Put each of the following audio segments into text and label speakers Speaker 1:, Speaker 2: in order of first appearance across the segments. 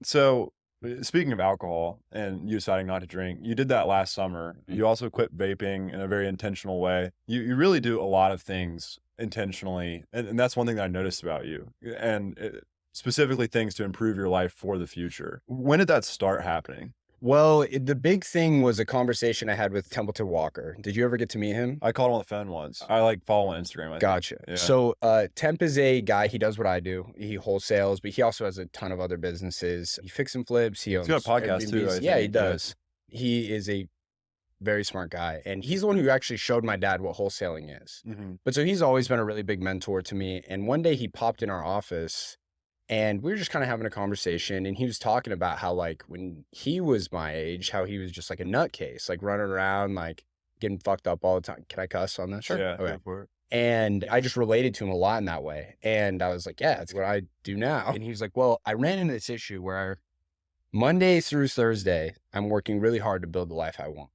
Speaker 1: So, speaking of alcohol and you deciding not to drink, you did that last summer.
Speaker 2: Mm.
Speaker 1: You also quit vaping in a very intentional way. You really do a lot of things intentionally, and that's one thing that I noticed about you, and specifically things to improve your life for the future. When did that start happening?
Speaker 2: Well, the big thing was a conversation I had with Templeton Walker. Did you ever get to meet him?
Speaker 1: I called him on the phone once. I like follow on Instagram, I think.
Speaker 2: Gotcha.
Speaker 1: Yeah.
Speaker 2: So, Temp is a guy, he does what I do. He wholesales, but he also has a ton of other businesses. He fix and flips, he
Speaker 1: He's got
Speaker 2: owns
Speaker 1: a podcast too,
Speaker 2: Airbnbs.
Speaker 1: I
Speaker 2: Yeah, he
Speaker 1: think. Yeah.
Speaker 2: does. He is a very smart guy. And he's the one who actually showed my dad what wholesaling is.
Speaker 1: Mhm.
Speaker 2: But so he's always been a really big mentor to me. And one day he popped in our office and we were just kind of having a conversation. And he was talking about how, like, when he was my age, how he was just like a nutcase, like running around, like getting fucked up all the time. Can I cuss on this?
Speaker 1: Sure. Yeah,
Speaker 2: Okay.
Speaker 1: go for it.
Speaker 2: And I just related to him a lot in that way. And I was like, yeah, that's what I do now. And he was like, well, I ran into this issue where Monday through Thursday, I'm working really hard to build the life I want.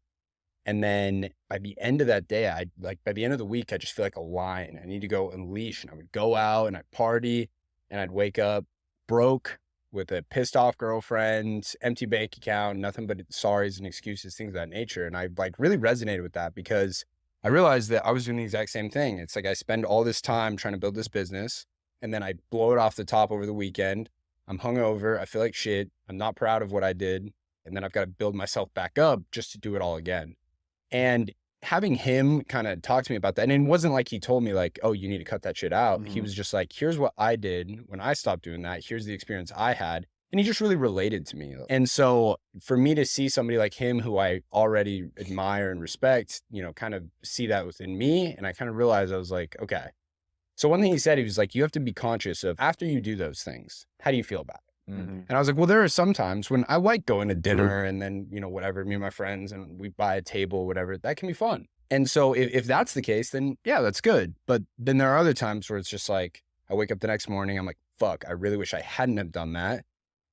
Speaker 2: And then by the end of that day, by the end of the week, I just feel like a lion. I need to go unleash. And I would go out and I'd party and I'd wake up broke with a pissed off girlfriend, empty bank account, nothing but sorries and excuses, things of that nature. And I like really resonated with that because I realized that I was doing the exact same thing. It's like I spend all this time trying to build this business and then I blow it off the top over the weekend. I'm hungover. I feel like shit. I'm not proud of what I did. And then I've got to build myself back up just to do it all again. And having him kind of talk to me about that, and it wasn't like he told me like, oh, you need to cut that shit out. He
Speaker 1: Mhm.
Speaker 2: was just like, here's what I did when I stopped doing that. Here's the experience I had. And he just really related to me. And so for me to see somebody like him, who I already admire and respect, kind of see that within me. And I kind of realized I was like, okay. So one thing he said, he was like, you have to be conscious of after you do those things, how do you feel about it?
Speaker 1: Mhm.
Speaker 2: And I was like, well, there are some times when I like going to dinner and then, whatever, me and my friends and we buy a table, whatever, that can be fun. And so if that's the case, then yeah, that's good. But then there are other times where it's just like, I wake up the next morning, I'm like, fuck, I really wish I hadn't have done that.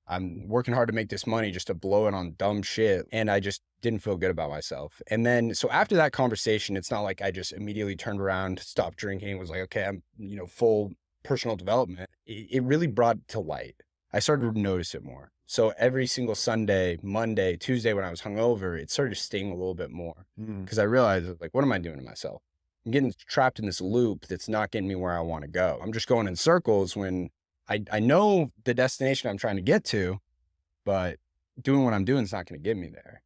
Speaker 2: I'm working hard to make this money just to blow it on dumb shit. And I just didn't feel good about myself. And then, so after that conversation, it's not like I just immediately turned around, stopped drinking, was like, okay, I'm, full personal development. It really brought it to light. I started to notice it more. So every single Sunday, Monday, Tuesday, when I was hungover, it started to sting a little bit more
Speaker 1: Mhm.
Speaker 2: because I realized, like, what am I doing to myself? I'm getting trapped in this loop that's not getting me where I want to go. I'm just going in circles when I know the destination I'm trying to get to, but doing what I'm doing is not going to get me there.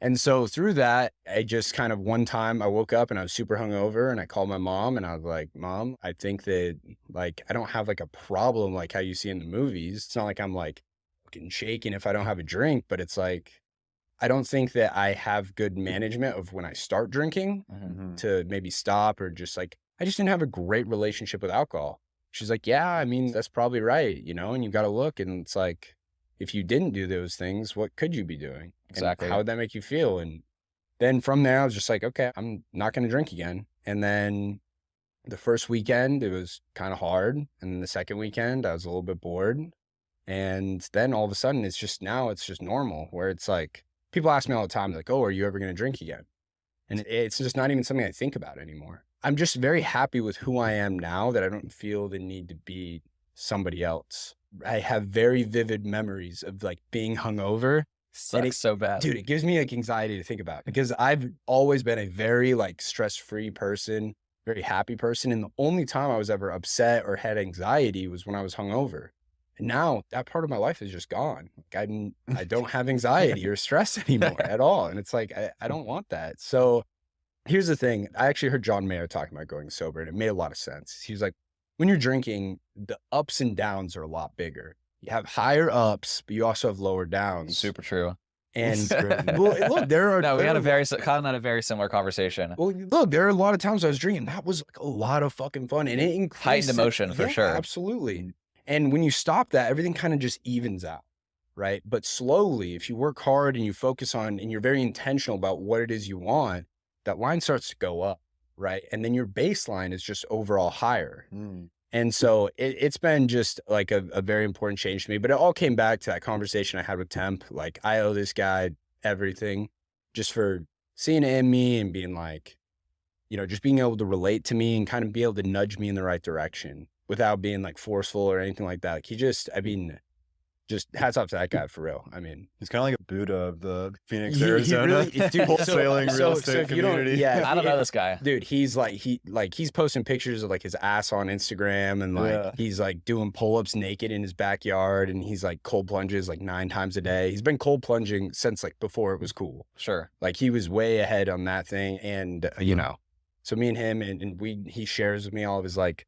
Speaker 2: And so through that, I just kind of one time I woke up and I was super hungover and I called my mom and I was like, Mom, I think that like I don't have like a problem like how you see in the movies. It's not like I'm like fucking shaking if I don't have a drink, but it's like I don't think that I have good management of when I start drinking
Speaker 1: Mhm.
Speaker 2: to maybe stop or just like I just didn't have a great relationship with alcohol. She's like, yeah, I mean, that's probably right, and you got to look and it's like if you didn't do those things, what could you be doing?
Speaker 3: Exactly.
Speaker 2: And how would that make you feel? And then from there, I was just like, okay, I'm not going to drink again. And then the first weekend, it was kind of hard. And then the second weekend, I was a little bit bored. And then all of a sudden, it's just normal where it's like, people ask me all the time, like, oh, are you ever going to drink again? And it's just not even something I think about anymore. I'm just very happy with who I am now that I don't feel the need to be somebody else. I have very vivid memories of like being hungover.
Speaker 3: Sucks so bad.
Speaker 2: Dude, it gives me like anxiety to think about because I've always been a very like stress-free person, very happy person. And the only time I was ever upset or had anxiety was when I was hungover. And now that part of my life is just gone. Like I don't have anxiety or stress anymore at all. And it's like, I don't want that. So here's the thing. I actually heard John Mayer talking about going sober and it made a lot of sense. He was like, when you're drinking, the ups and downs are a lot bigger. You have higher ups, but you also have lower downs.
Speaker 3: Super true.
Speaker 2: And well, look,
Speaker 3: No, we had Kyle and I had a very similar conversation.
Speaker 2: well, look, there are a lot of times I was drinking. That was like a lot of fucking fun. And it increased
Speaker 3: Heightened emotion for sure.
Speaker 2: Absolutely. And when you stop that, everything kind of just evens out. Right. But slowly, if you work hard and you focus on and you're very intentional about what it is you want, that line starts to go up. Right. And then your baseline is just overall higher.
Speaker 1: Mm.
Speaker 2: And so it's been just like a very important change to me, but it all came back to that conversation I had with Temp. Like I owe this guy everything just for seeing it in me and being like, just being able to relate to me and kind of be able to nudge me in the right direction without being like forceful or anything like that. Like just hats off to that guy for real. I mean,
Speaker 1: He's kind of like a Buddha of the Phoenix,
Speaker 2: he
Speaker 1: Arizona
Speaker 2: really, dude,
Speaker 1: wholesaling real estate
Speaker 2: if you don't,
Speaker 1: community.
Speaker 2: yeah,
Speaker 3: I don't know this guy.
Speaker 2: dude, he's like, he's posting pictures of like his ass on Instagram, and like he's like doing pull-ups naked in his backyard, and he's like cold plunges like 9 times a day. He's been cold plunging since like before it was cool.
Speaker 3: Sure.
Speaker 2: Like he was way ahead on that thing. And you know, so me and him, and he shares with me all of his, like,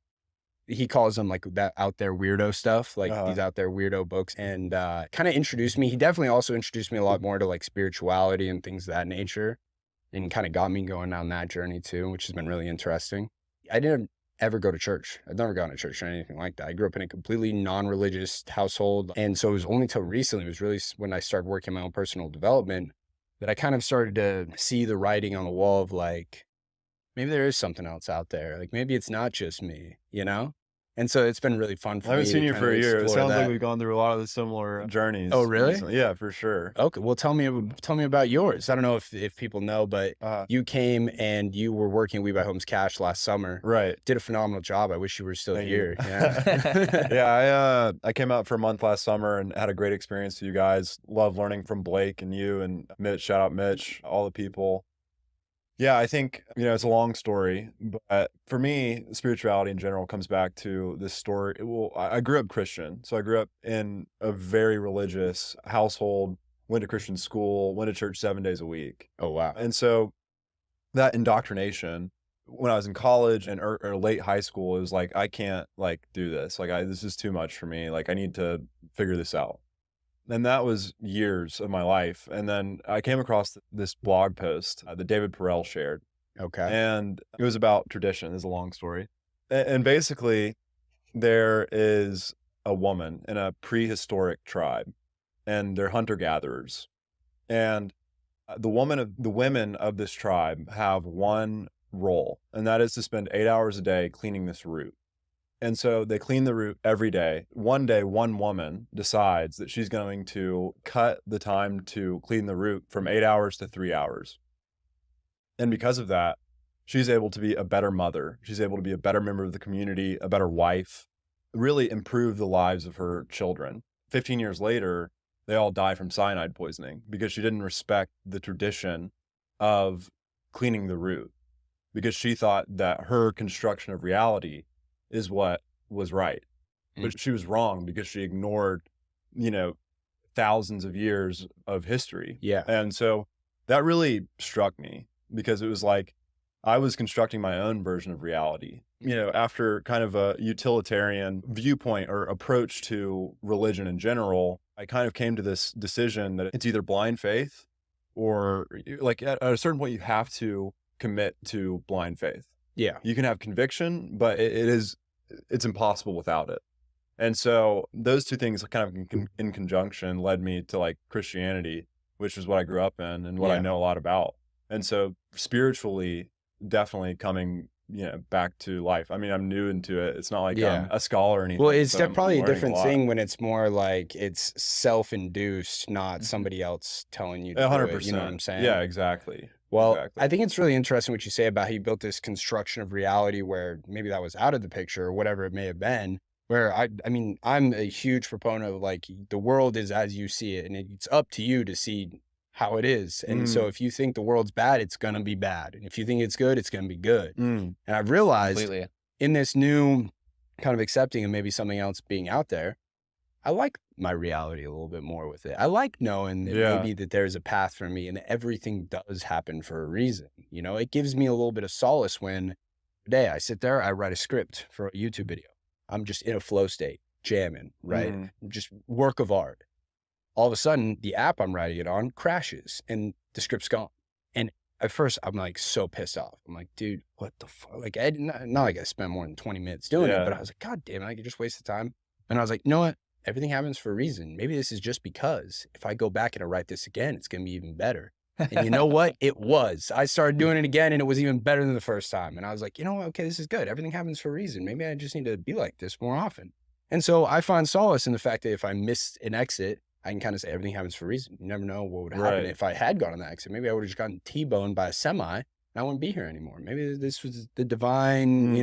Speaker 2: he calls them like that out there weirdo stuff, like these out there weirdo books, and kind of introduced me. He definitely also introduced me a lot more to like spirituality and things of that nature, and kind of got me going down that journey too, which has been really interesting. I didn't ever go to church. I've never gone to church or anything like that. I grew up in a completely non-religious household. And so it was only till recently, it was really when I started working my own personal development, that I kind of started to see the writing on the wall of like, maybe there is something else out there. Like maybe it's not just me, you know? And so it's been really fun for me.
Speaker 1: I haven't seen
Speaker 2: to
Speaker 1: you
Speaker 2: kind
Speaker 1: for
Speaker 2: of
Speaker 1: a year. It
Speaker 2: explore
Speaker 1: sounds like
Speaker 2: that.
Speaker 1: we've gone through a lot of the similar journeys.
Speaker 2: Oh, really?
Speaker 1: recently. Yeah, for sure.
Speaker 2: Okay, well, tell me about yours. I don't know if people know, but you came and you were working at We Buy Homes Cash last summer.
Speaker 1: Right.
Speaker 2: Did a phenomenal job. I wish you were still
Speaker 1: Thank
Speaker 2: here.
Speaker 1: you.
Speaker 2: Yeah.
Speaker 1: Yeah, I came out for a month last summer and had a great experience with you guys. Love learning from Blake and you and Mitch. Shout out Mitch, all the people. Yeah, I think, it's a long story, but for me, spirituality in general comes back to this story. Well, I grew up Christian. So I grew up in a very religious household, went to Christian school, went to church 7 days a week.
Speaker 2: Oh, wow.
Speaker 1: And so that indoctrination, when I was in college and or late high school, it was like, I can't like do this. Like this is too much for me. Like I need to figure this out. And that was years of my life. And then I came across this blog post that David Perel shared.
Speaker 2: Okay.
Speaker 1: And it was about tradition. It's a long story. And basically, there is a woman in a prehistoric tribe, and they're hunter-gatherers. And the women of this tribe have one role, and that is to spend 8 hours a day cleaning this root. And so they clean the root every day. One day, one woman decides that she's going to cut the time to clean the root from 8 hours to 3 hours. And because of that, she's able to be a better mother. She's able to be a better member of the community, a better wife, really improve the lives of her children. 15 years later, they all die from cyanide poisoning because she didn't respect the tradition of cleaning the root, because she thought that her construction of reality is what was right. But she was wrong because she ignored, thousands of years of history.
Speaker 2: Yeah.
Speaker 1: And so that really struck me, because it was like I was constructing my own version of reality, after kind of a utilitarian viewpoint or approach to religion in general. I kind of came to this decision that it's either blind faith or like at a certain point, you have to commit to blind faith.
Speaker 2: Yeah.
Speaker 1: You can have conviction, but it's impossible without it. And so those two things kind of in conjunction led me to like Christianity, which is what I grew up in and what I know a lot about. And so spiritually, definitely coming, back to life. I mean, I'm new into it. It's not like I'm a scholar or anything.
Speaker 2: Well, it's
Speaker 1: so
Speaker 2: probably a
Speaker 1: learning
Speaker 2: different
Speaker 1: lot.
Speaker 2: thing when it's more like it's self-induced, not somebody else telling you to do
Speaker 1: 100%.
Speaker 2: it. You know what I'm saying?
Speaker 1: Yeah, exactly.
Speaker 2: Well,
Speaker 1: Exactly.
Speaker 2: I think it's really interesting what you say about how you built this construction of reality where maybe that was out of the picture or whatever it may have been, where I mean, I'm a huge proponent of like the world is as you see it, and it's up to you to see how it is. And so if you think the world's bad, it's going to be bad. And if you think it's good, it's going to be good. And I've realized
Speaker 3: Completely.
Speaker 2: in this new kind of accepting of maybe something else being out there, I like my reality a little bit more with it. I like knowing that maybe that there's a path for me and that everything does happen for a reason. It gives me a little bit of solace when today I sit there, I write a script for a YouTube video. I'm just in a flow state, jamming, right? Just work of art. All of a sudden, the app I'm writing it on crashes and the script's gone. And at first, I'm like so pissed off. I'm like, dude, what the fuck? Like, not like I spent more than 20 minutes doing it, but I was like, God damn it, I could just waste the time. And I was like, you know what? Everything happens for a reason. Maybe this is just because if I go back and I write this again, it's going to be even better. And you know what? It was. I started doing it again and it was even better than the first time. And I was like, you know what? Okay, this is good. Everything happens for a reason. Maybe I just need to be like this more often. And so I find solace in the fact that if I missed an exit, I can kind of say everything happens for a reason. You never know what would happen if I had gone on that exit. Maybe I would have just gotten T-boned by a semi and I wouldn't be here anymore. Maybe this was the divine,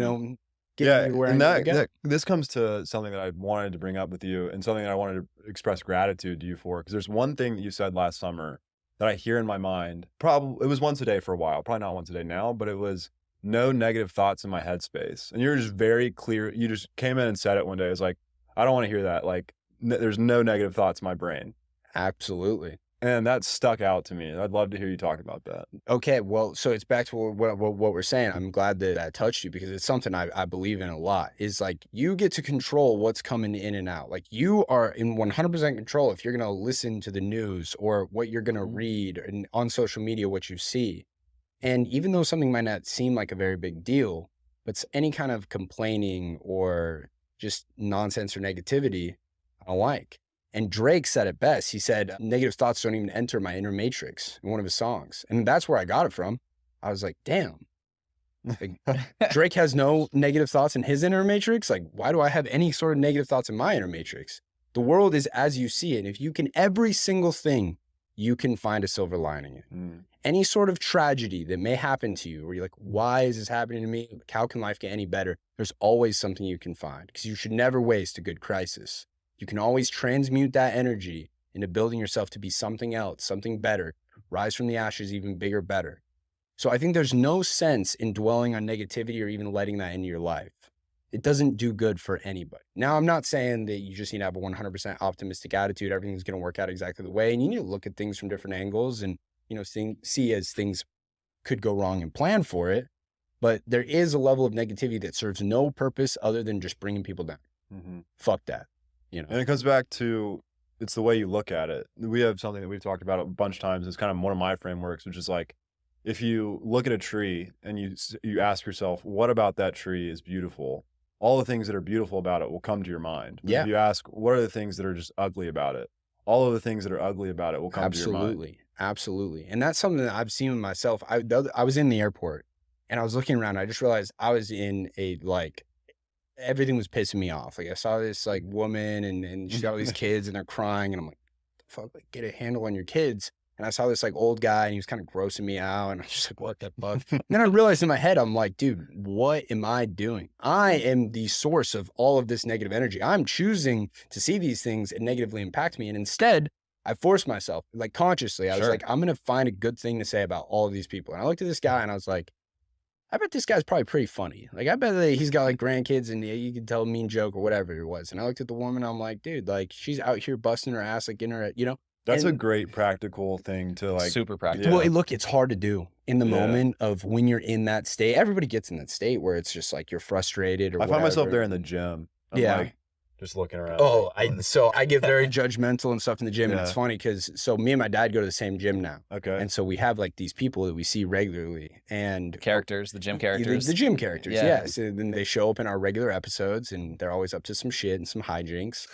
Speaker 2: getting me where I
Speaker 1: and
Speaker 2: need to go.
Speaker 1: this comes to something that I wanted to bring up with you and something that I wanted to express gratitude to you for, because there's one thing that you said last summer that I hear in my mind. Probably it was once a day for a while, probably not once a day now, but it was no negative thoughts in my headspace. And you're just very clear. You just came in and said it one day. It was like, I don't want to hear that. Like, there's no negative thoughts in my brain.
Speaker 2: Absolutely.
Speaker 1: And that stuck out to me. I'd love to hear you talk about that.
Speaker 2: Okay, well, so it's back to what we're saying. I'm glad that that touched you because it's something I believe in a lot. Is like you get to control what's coming in and out. Like you are in 100% control if you're going to listen to the news or what you're going to read and on social media, what you see. And even though something might not seem like a very big deal, but any kind of complaining or just nonsense or negativity, I don't like. And Drake said it best. He said, negative thoughts don't even enter my inner matrix in one of his songs. And that's where I got it from. I was like, damn, like, Drake has no negative thoughts in his inner matrix. Like, why do I have any sort of negative thoughts in my inner matrix? The world is as you see it. And if you can, every single thing, you can find a silver lining in it. Any sort of tragedy that may happen to you, where you're like, why is this happening to me? How can life get any better? There's always something you can find because you should never waste a good crisis. You can always transmute that energy into building yourself to be something else, something better, rise from the ashes even bigger, better. So I think there's no sense in dwelling on negativity or even letting that into your life. It doesn't do good for anybody. Now, I'm not saying that you just need to have a 100% optimistic attitude. Everything's going to work out exactly the way. And you need to look at things from different angles and, you know, see as things could go wrong and plan for it. But there is a level of negativity that serves no purpose other than just bringing people down. Fuck that. You know?
Speaker 1: And it comes back to, it's the way you look at it. We have something that we've talked about a bunch of times. It's kind of one of my frameworks, which is like, if you look at a tree and you ask yourself, what about that tree is beautiful? All the things that are beautiful about it will come to your mind. But if you ask, what are the things that are just ugly about it? All of the things that are ugly about it will come to your mind.
Speaker 2: Absolutely. And that's something that I've seen with myself. I was in the airport and I was looking around. I just realized I was in a, like, everything was pissing me off. Like I saw this like woman and she's got all these kids and they're crying and I'm like, fuck, like, get a handle on your kids. And I saw this like old guy and he was kind of grossing me out and I was just like, what the fuck? And then I realized in my head, I'm like, dude, what am I doing? I am the source of all of this negative energy. I'm choosing to see these things and negatively impact me. And instead I forced myself, like consciously, I was like, I'm going to find a good thing to say about all of these people. And I looked at this guy and I was like, I bet this guy's probably pretty funny. Like, I bet that he's got like grandkids and you can tell a mean joke or whatever it was. And I looked at the woman, I'm like, dude, like she's out here busting her ass, like getting her, you know.
Speaker 1: That's a great practical thing to like.
Speaker 3: Super practical.
Speaker 2: Well, look, it's hard to do in the moment of when you're in that state. Everybody gets in that state where it's just like you're frustrated or
Speaker 1: I find myself there in the gym. I'm like, just looking around.
Speaker 2: Oh, so I get very judgmental and stuff in the gym. And it's funny because me and my dad go to the same gym now.
Speaker 1: Okay.
Speaker 2: And so we have like these people that we see regularly and
Speaker 3: the gym characters.
Speaker 2: The gym characters, yes. And then they show up in our regular episodes and they're always up to some shit and some hijinks.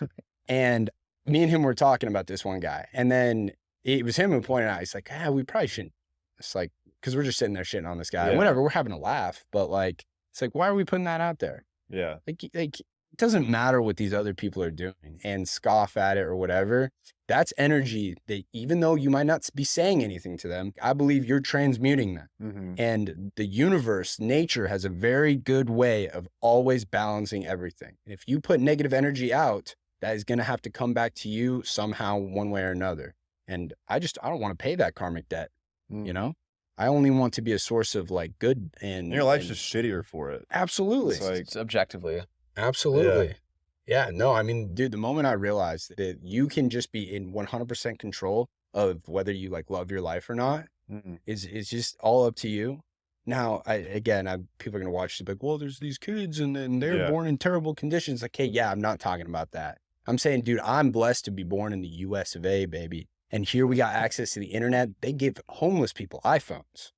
Speaker 2: And me and him were talking about this one guy. And then it was him who pointed out, he's like, we probably shouldn't. It's like, because we're just sitting there shitting on this guy. Whatever, we're having a laugh. But like, it's like, why are we putting that out there?
Speaker 1: Yeah.
Speaker 2: Like it doesn't matter what these other people are doing and scoff at it or whatever. That's energy that even though you might not be saying anything to them, I believe you're transmuting that. And the universe, nature has a very good way of always balancing everything. If you put negative energy out, that is going to have to come back to you somehow, one way or another. And I don't want to pay that karmic debt. You know, I only want to be a source of like good and
Speaker 1: your life's just shittier for it.
Speaker 2: Absolutely.
Speaker 1: It's like,
Speaker 3: it's objectively.
Speaker 2: Absolutely. Yeah, no, I mean, dude, the moment I realized that you can just be in 100% control of whether you like love your life or not is just all up to you. Now, people are going to watch this like, well, there's these kids and they're born in terrible conditions. Like, hey, I'm not talking about that. I'm saying, dude, I'm blessed to be born in the US of A, baby. And here we got access to the internet. They give homeless people iPhones.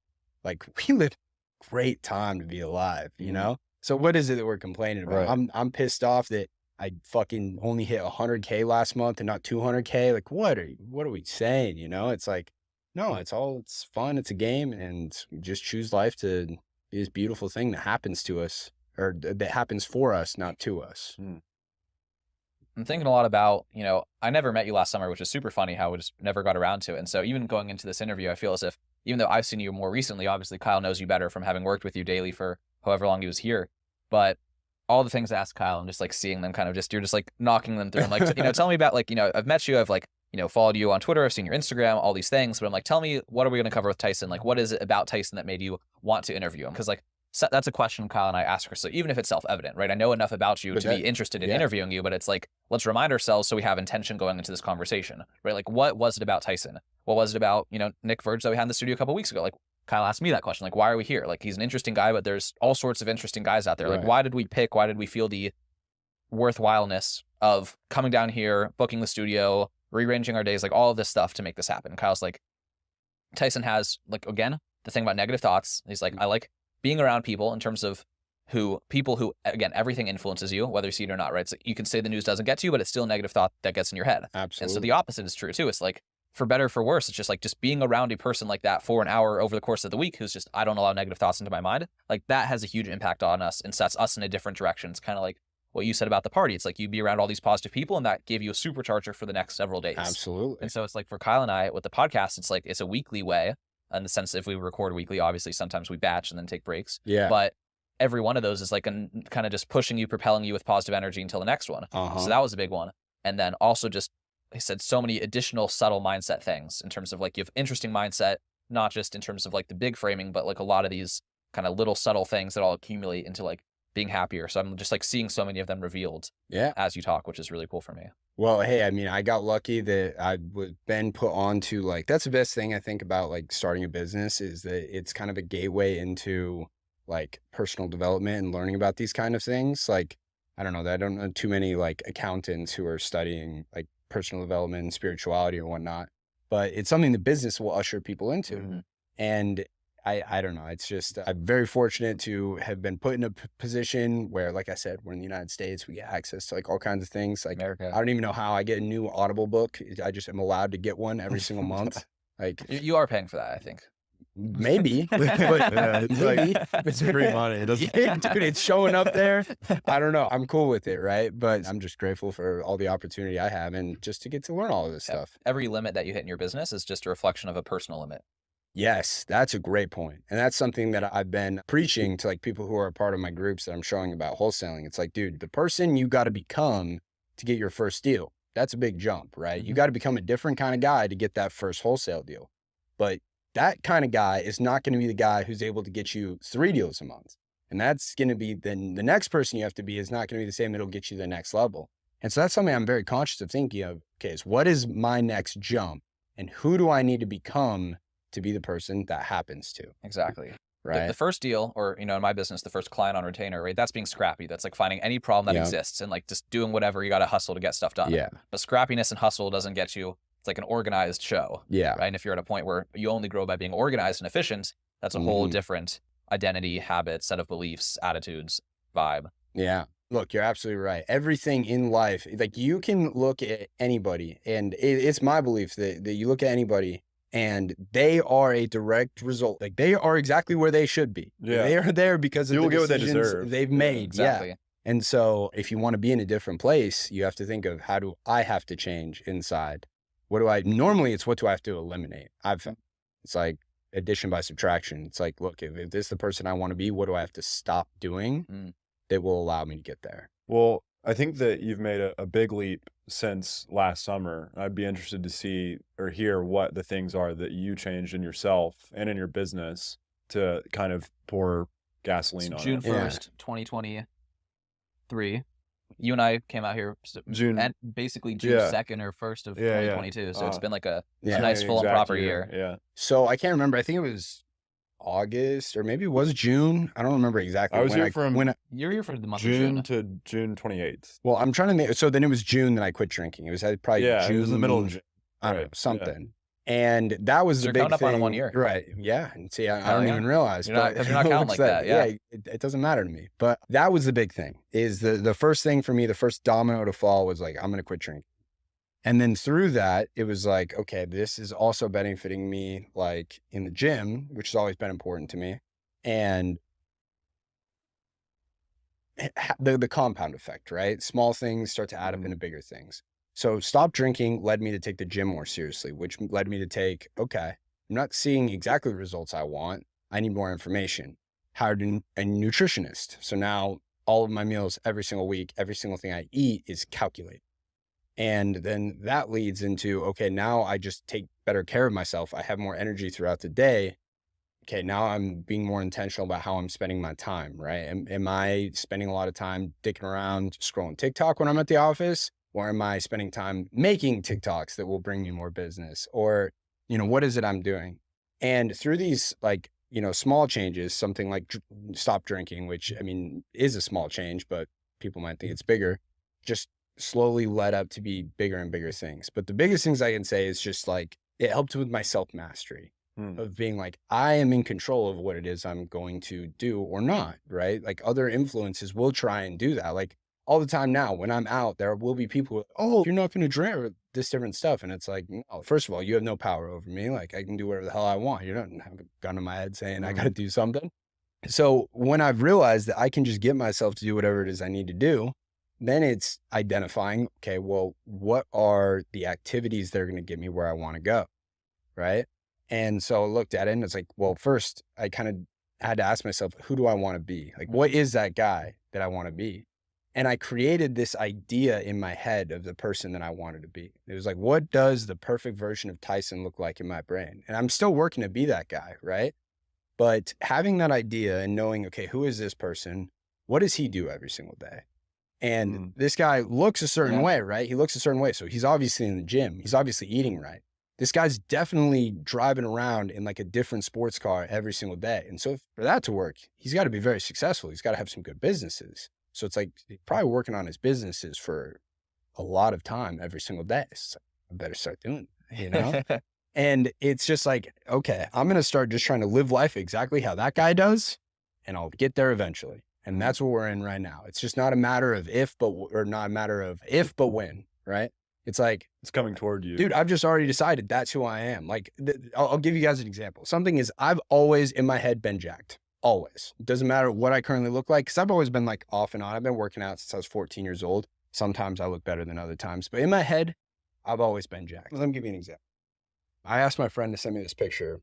Speaker 2: Like, we live a great time to be alive, you know? So what is it that we're complaining about?
Speaker 1: Right.
Speaker 2: I'm pissed off that I fucking only hit 100K last month and not 200K. Like, what are we saying? You know, it's like, no, it's fun. It's a game. And we just choose life to be this beautiful thing that happens to us or that happens for us, not to us.
Speaker 3: I'm thinking a lot about, you know, I never met you last summer, which is super funny how we just never got around to it. And so even going into this interview, I feel as if, even though I've seen you more recently, obviously Kyle knows you better from having worked with you daily for however long he was here. But all the things I asked Kyle and just like seeing them kind of just, you're just like knocking them through. I'm like, tell me about like, I've met you, I've like, followed you on Twitter, I've seen your Instagram, all these things, but I'm like, tell me, what are we going to cover with Tyson? Like, what is it about Tyson that made you want to interview him? Because like, that's a question Kyle and I ask her. So even if it's self-evident, right? I know enough about you to be interested in interviewing you, but it's like, let's remind ourselves so we have intention going into this conversation, right? Like, what was it about Tyson? What was it about, Nick Verge that we had in the studio a couple of weeks ago? Like, Kyle asked me that question. Like, why are we here? Like, he's an interesting guy, but there's all sorts of interesting guys out there. Like, why did we feel the worthwhileness of coming down here, booking the studio, rearranging our days, like all of this stuff to make this happen? Kyle's like, Tyson has, like, again, the thing about negative thoughts. He's like, I like being around people in terms of people who, again, everything influences you, whether you see it or not, right? So you can say the news doesn't get to you, but it's still a negative thought that gets in your head.
Speaker 2: Absolutely.
Speaker 3: And so the opposite is true too. It's like, for better or for worse, it's just like just being around a person like that for an hour over the course of the week who's just, I don't allow negative thoughts into my mind. Like, that has a huge impact on us and sets us in a different direction. It's kind of like what you said about the party. It's like you'd be around all these positive people and that gave you a supercharger for the next several days.
Speaker 2: Absolutely.
Speaker 3: And so it's like for Kyle and I with the podcast, it's like it's a weekly way, in the sense that if we record weekly, obviously sometimes we batch and then take breaks.
Speaker 2: Yeah.
Speaker 3: But every one of those is like kind of just pushing you, propelling you with positive energy until the next one. So that was a big one. And then also just, he said so many additional subtle mindset things in terms of like, you have interesting mindset, not just in terms of like the big framing, but like a lot of these kind of little subtle things that all accumulate into like being happier. So I'm just like seeing so many of them revealed as you talk, which is really cool for me.
Speaker 2: Well, hey, I mean, I got lucky that I was been put on to, like, that's the best thing I think about like starting a business, is that it's kind of a gateway into like personal development and learning about these kind of things. Like, I don't know too many like accountants who are studying like personal development and spirituality or whatnot, but it's something the business will usher people into.
Speaker 3: Mm-hmm.
Speaker 2: And I don't know. It's just, I'm very fortunate to have been put in a position where, like I said, we're in the United States, we get access to like all kinds of things. Like,
Speaker 3: America.
Speaker 2: I don't even know how I get a new Audible book. I just am allowed to get one every single month. Like,
Speaker 3: You are paying for that, I think.
Speaker 2: maybe, but
Speaker 1: it's
Speaker 2: maybe.
Speaker 1: like, it's free money. It doesn't.
Speaker 2: Yeah, dude, it's showing up there. I don't know. I'm cool with it, right? But I'm just grateful for all the opportunity I have and just to get to learn all of this stuff.
Speaker 3: Every limit that you hit in your business is just a reflection of a personal limit.
Speaker 2: Yes, that's a great point. And that's something that I've been preaching to like people who are a part of my groups that I'm showing about wholesaling. It's like, dude, the person you got to become to get your first deal, that's a big jump, right?
Speaker 3: Mm-hmm.
Speaker 2: You got to become a different kind of guy to get that first wholesale deal. But that kind of guy is not going to be the guy who's able to get you 3 deals a month. And that's going to be then the next person you have to be is not going to be the same that'll get you to the next level. And so that's something I'm very conscious of thinking of. Okay, is what is my next jump and who do I need to become to be the person that happens to?
Speaker 3: Exactly.
Speaker 2: Right.
Speaker 3: The first deal, or, in my business, the first client on retainer, right? That's being scrappy. That's like finding any problem that exists and like just doing whatever. You got to hustle to get stuff done.
Speaker 2: Yeah.
Speaker 3: But scrappiness and hustle doesn't get you. It's like an organized show.
Speaker 2: Yeah.
Speaker 3: Right. And if you're at a point where you only grow by being organized and efficient, that's a whole different identity, habit, set of beliefs, attitudes, vibe.
Speaker 2: Yeah. Look, you're absolutely right. Everything in life, like you can look at anybody, and it's my belief that you look at anybody and they are a direct result. Like they are exactly where they should be.
Speaker 1: Yeah.
Speaker 2: They are there because of
Speaker 1: People
Speaker 2: the
Speaker 1: get what they
Speaker 2: decisions
Speaker 1: deserve.
Speaker 2: they've made.
Speaker 3: Exactly.
Speaker 2: Yeah. And so if you want to be in a different place, you have to think of, how do I have to change inside? Normally it's what do I have to eliminate? It's like addition by subtraction. It's like, look, if this is the person I want to be, what do I have to stop doing that will allow me to get there?
Speaker 1: Well, I think that you've made a big leap since last summer. I'd be interested to see or hear what the things are that you changed in yourself and in your business to kind of pour gasoline on
Speaker 3: June
Speaker 1: it.
Speaker 3: 1st, 2023. You and I came out here
Speaker 1: June.
Speaker 3: and basically June 2nd or 1st of 2022. So it's been like a nice full and proper year.
Speaker 1: Yeah.
Speaker 2: So I can't remember. I think it was August or maybe it was June. I don't remember exactly.
Speaker 1: I was here from
Speaker 3: You're here for the month of
Speaker 1: June to June 28th.
Speaker 2: Well, I'm trying to make, so then it was June that I quit drinking. It was probably June.
Speaker 1: It was in the middle of June.
Speaker 2: I don't know, something. And that was the big
Speaker 3: coming up
Speaker 2: thing.
Speaker 3: on 1 year.
Speaker 2: Right. Yeah. And see, I don't even realize.
Speaker 3: Because you're not counting like that. Yeah.
Speaker 2: It doesn't matter to me. But that was the big thing, is the first thing for me, the first domino to fall was like, I'm going to quit drinking. And then through that, it was like, okay, this is also benefiting me like in the gym, which has always been important to me. And the compound effect, right? Small things start to add up into bigger things. So stop drinking led me to take the gym more seriously, which led me to take, okay, I'm not seeing exactly the results I want. I need more information. Hired a nutritionist. So now all of my meals every single week, every single thing I eat is calculated. And then that leads into, okay, now I just take better care of myself. I have more energy throughout the day. Okay, now I'm being more intentional about how I'm spending my time, right? Am I spending a lot of time dicking around scrolling TikTok when I'm at the office? Or am I spending time making TikToks that will bring me more business? Or, what is it I'm doing? And through these, like, small changes, something like stop drinking, which I mean is a small change, but people might think it's bigger, just slowly led up to be bigger and bigger things. But the biggest things I can say is just like, it helped with my self-mastery of being like, I am in control of what it is I'm going to do or not, right? Like other influences will try and do that. Like all the time now, when I'm out, there will be people, oh, you're not going to drink or this different stuff. And it's like, no, first of all, you have no power over me. Like I can do whatever the hell I want. You don't have a gun in my head saying I got to do something. So when I've realized that I can just get myself to do whatever it is I need to do, then it's identifying, okay, well, what are the activities that are going to get me where I want to go, right? And so I looked at it and it's like, well, first I kind of had to ask myself, who do I want to be? Like, what is that guy that I want to be? And I created this idea in my head of the person that I wanted to be. It was like, what does the perfect version of Tyson look like in my brain? And I'm still working to be that guy, right? But having that idea and knowing, okay, who is this person? What does he do every single day? And this guy looks a certain way, right? He looks a certain way. So he's obviously in the gym. He's obviously eating right. This guy's definitely driving around in like a different sports car every single day. And so for that to work, he's got to be very successful. He's got to have some good businesses. So it's like he's probably working on his businesses for a lot of time every single day. So I better start doing it, And it's just like, okay, I'm going to start just trying to live life exactly how that guy does, and I'll get there eventually. And that's what we're in right now. It's just not a matter of if, but, or not a matter of if, but when, right? It's like,
Speaker 1: it's coming toward you.
Speaker 2: Dude, I've just already decided that's who I am. Like, I'll give you guys an example. Something is, I've always in my head been jacked. Always. It doesn't matter what I currently look like, because I've always been like off and on. I've been working out since I was 14 years old. Sometimes I look better than other times, but in my head, I've always been jacked. Let me give you an example. I asked my friend to send me this picture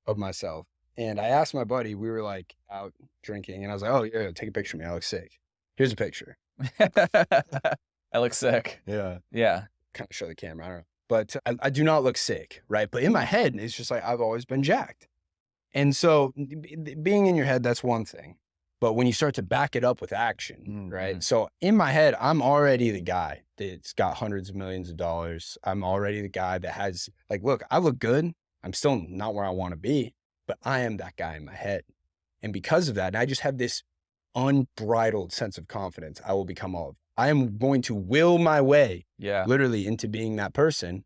Speaker 2: of myself. And I asked my buddy, we were like out drinking, and I was like, oh, yeah, take a picture of me. I look sick. Here's a picture.
Speaker 3: I look sick.
Speaker 1: Yeah.
Speaker 3: Yeah.
Speaker 2: Kind of show the camera. I don't know. But I do not look sick, right? But in my head, it's just like I've always been jacked. And so being in your head, that's one thing. But when you start to back it up with action, right? So in my head, I'm already the guy that's got hundreds of millions of dollars. I'm already the guy that has like, look, I look good. I'm still not where I want to be, but I am that guy in my head. And because of that, I just have this unbridled sense of confidence. I will become all of it. I am going to will my way literally into being that person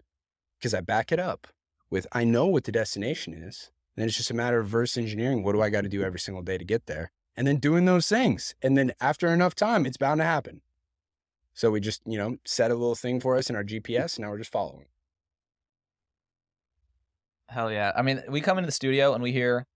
Speaker 2: because I back it up with, I know what the destination is. And then it's just a matter of reverse engineering. What do I got to do every single day to get there? And then doing those things. And then after enough time, it's bound to happen. So we just, set a little thing for us in our GPS. And now we're just following.
Speaker 3: Hell yeah. I mean, we come into the studio and we hear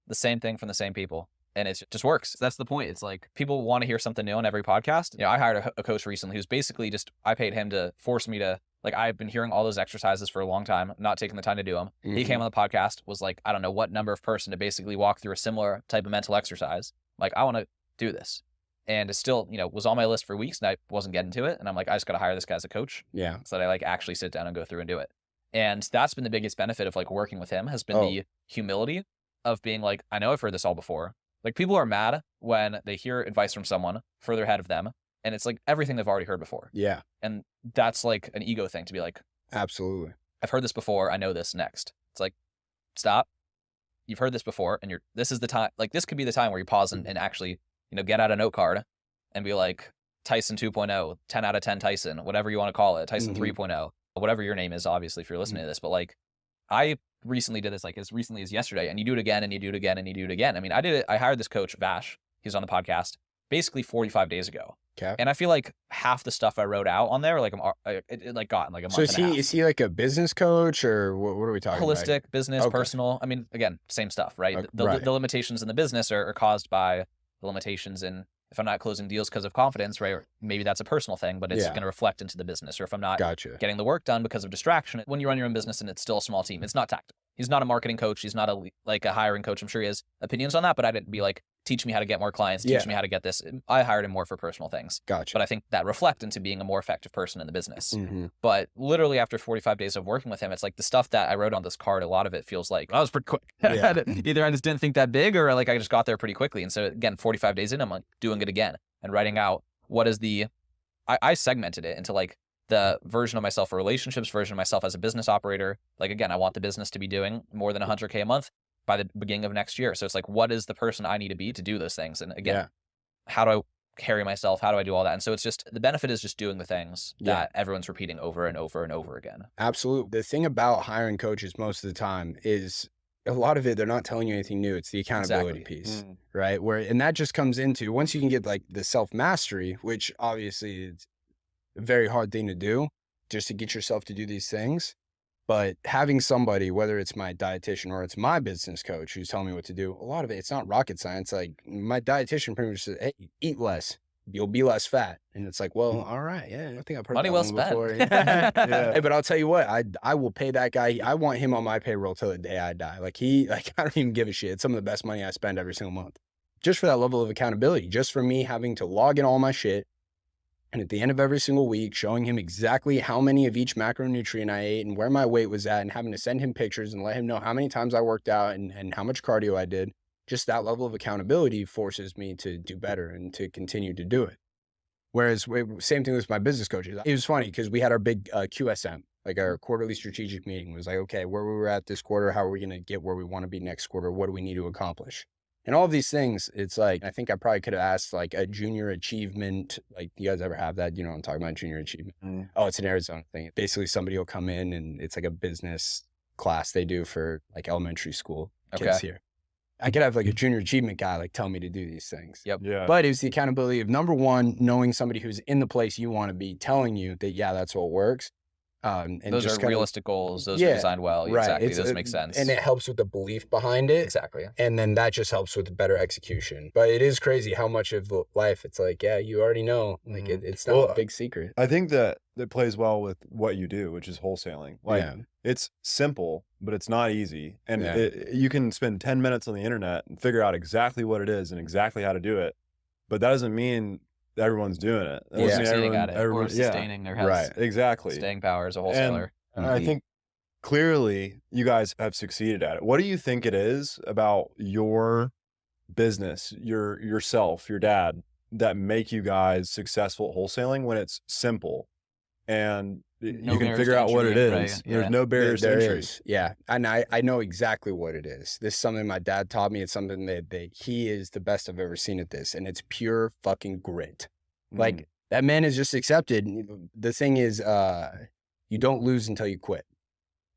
Speaker 3: the same thing from the same people. And it just works. That's the point. It's like people want to hear something new on every podcast. I hired a coach recently who's basically just, I paid him to force me to, like, I've been hearing all those exercises for a long time, not taking the time to do them. He came on the podcast, was like, I don't know what number of person to basically walk through a similar type of mental exercise. Like, I want to do this. And it still, was on my list for weeks and I wasn't getting to it. And I'm like, I just got to hire this guy as a coach.
Speaker 2: Yeah.
Speaker 3: So that I like actually sit down and go through and do it. And that's been the biggest benefit of like working with him has been the humility of being like, I know I've heard this all before. Like people are mad when they hear advice from someone further ahead of them. And it's like everything they've already heard before.
Speaker 2: Yeah.
Speaker 3: And that's like an ego thing to be like,
Speaker 2: absolutely.
Speaker 3: I've heard this before. I know this next. It's like, stop. You've heard this before. And this is the time, like this could be the time where you pause and actually, get out a note card and be like Tyson 2.0, 10 out of 10 Tyson, whatever you want to call it, Tyson 3.0, whatever your name is, obviously, if you're listening to this. But like, I recently did this like as recently as yesterday, and you do it again and you do it again and you do it again. I mean, I did it. I hired this coach, Vash. He's on the podcast basically 45 days ago.
Speaker 2: Okay.
Speaker 3: And I feel like half the stuff I wrote out on there, like it like got in like a month.
Speaker 2: So is he like a business coach or what are we talking about?
Speaker 3: Holistic, business, personal. I mean, again, same stuff, right?
Speaker 2: Okay,
Speaker 3: the limitations in the business are caused by the limitations in, if I'm not closing deals because of confidence, right? Or maybe that's a personal thing, but it's going to reflect into the business. Or if I'm not getting the work done because of distraction, when you run your own business and it's still a small team, it's not tactical. He's not a marketing coach. He's not a hiring coach. I'm sure he has opinions on that, but I didn't be like, teach me how to get more clients, teach me how to get this. I hired him more for personal things.
Speaker 2: Gotcha.
Speaker 3: But I think that reflect into being a more effective person in the business.
Speaker 2: Mm-hmm.
Speaker 3: But literally after 45 days of working with him, it's like the stuff that I wrote on this card, a lot of it feels like, I was pretty quick.
Speaker 2: Yeah.
Speaker 3: Either I just didn't think that big or like I just got there pretty quickly. And so again, 45 days in, I'm like doing it again and writing out what is I segmented it into like the version of myself for relationships, version of myself as a business operator. Like, again, I want the business to be doing more than 100K a month by the beginning of next year. So it's like, what is the person I need to be to do those things? And again, how do I carry myself? How do I do all that? And so it's just, the benefit is just doing the things that everyone's repeating over and over and over again.
Speaker 2: Absolutely. The thing about hiring coaches most of the time is a lot of it, they're not telling you anything new. It's the accountability piece, right? And that just comes into, once you can get like the self-mastery, which obviously is a very hard thing to do, just to get yourself to do these things. But having somebody, whether it's my dietitian or it's my business coach who's telling me what to do, a lot of it, it's not rocket science. Like my dietitian pretty much says, hey, eat less, you'll be less fat. And it's like, well, all right. Yeah, I think I've heard
Speaker 3: money
Speaker 2: that
Speaker 3: well
Speaker 2: one
Speaker 3: spent.
Speaker 2: before. Hey, but I'll tell you what, I will pay that guy. I want him on my payroll till the day I die. Like I don't even give a shit. It's some of the best money I spend every single month. Just for that level of accountability, just for me having to log in all my shit. And at the end of every single week, showing him exactly how many of each macronutrient I ate and where my weight was at, and having to send him pictures and let him know how many times I worked out and how much cardio I did. Just that level of accountability forces me to do better and to continue to do it. Whereas same thing with my business coaches. It was funny because we had our big QSM, like our quarterly strategic meeting. It was like, okay, where we were at this quarter, how are we going to get where we want to be next quarter? What do we need to accomplish? And all of these things, it's like, I think I probably could have asked like a junior achievement. Like, you guys ever have that? You know what I'm talking about, junior achievement. Oh, it's an Arizona thing. Basically, somebody will come in and it's like a business class they do for like elementary school kids here. I could have like a junior achievement guy like tell me to do these things.
Speaker 3: Yep.
Speaker 1: Yeah.
Speaker 2: But it was the accountability of, number one, knowing somebody who's in the place you want to be, telling you that, yeah, that's what works. And
Speaker 3: those
Speaker 2: just
Speaker 3: are realistic goals. Those are designed well.
Speaker 2: Right.
Speaker 3: Exactly. Those make sense.
Speaker 2: And it helps with the belief behind it.
Speaker 3: Exactly.
Speaker 2: And then that just helps with better execution. But it is crazy how much of life it's like, yeah, you already know. Like it's not a big secret.
Speaker 1: I think that plays well with what you do, which is wholesaling. Like it's simple, but it's not easy. And you can spend 10 minutes on the internet and figure out exactly what it is and exactly how to do it. But that doesn't mean everyone's doing it. That doesn't mean
Speaker 3: Succeeding at it or sustaining their health.
Speaker 1: Right. Exactly.
Speaker 3: Staying power as a wholesaler.
Speaker 1: And I think clearly you guys have succeeded at it. What do you think it is about your business, yourself, your dad, that make you guys successful at wholesaling when it's simple and you can figure out what it is?
Speaker 3: Right?
Speaker 1: There's no barriers to entry.
Speaker 2: Yeah. And I know exactly what it is. This is something my dad taught me. It's something that he is the best I've ever seen at this. And it's pure fucking grit. Like that man is just accepted. The thing is, you don't lose until you quit.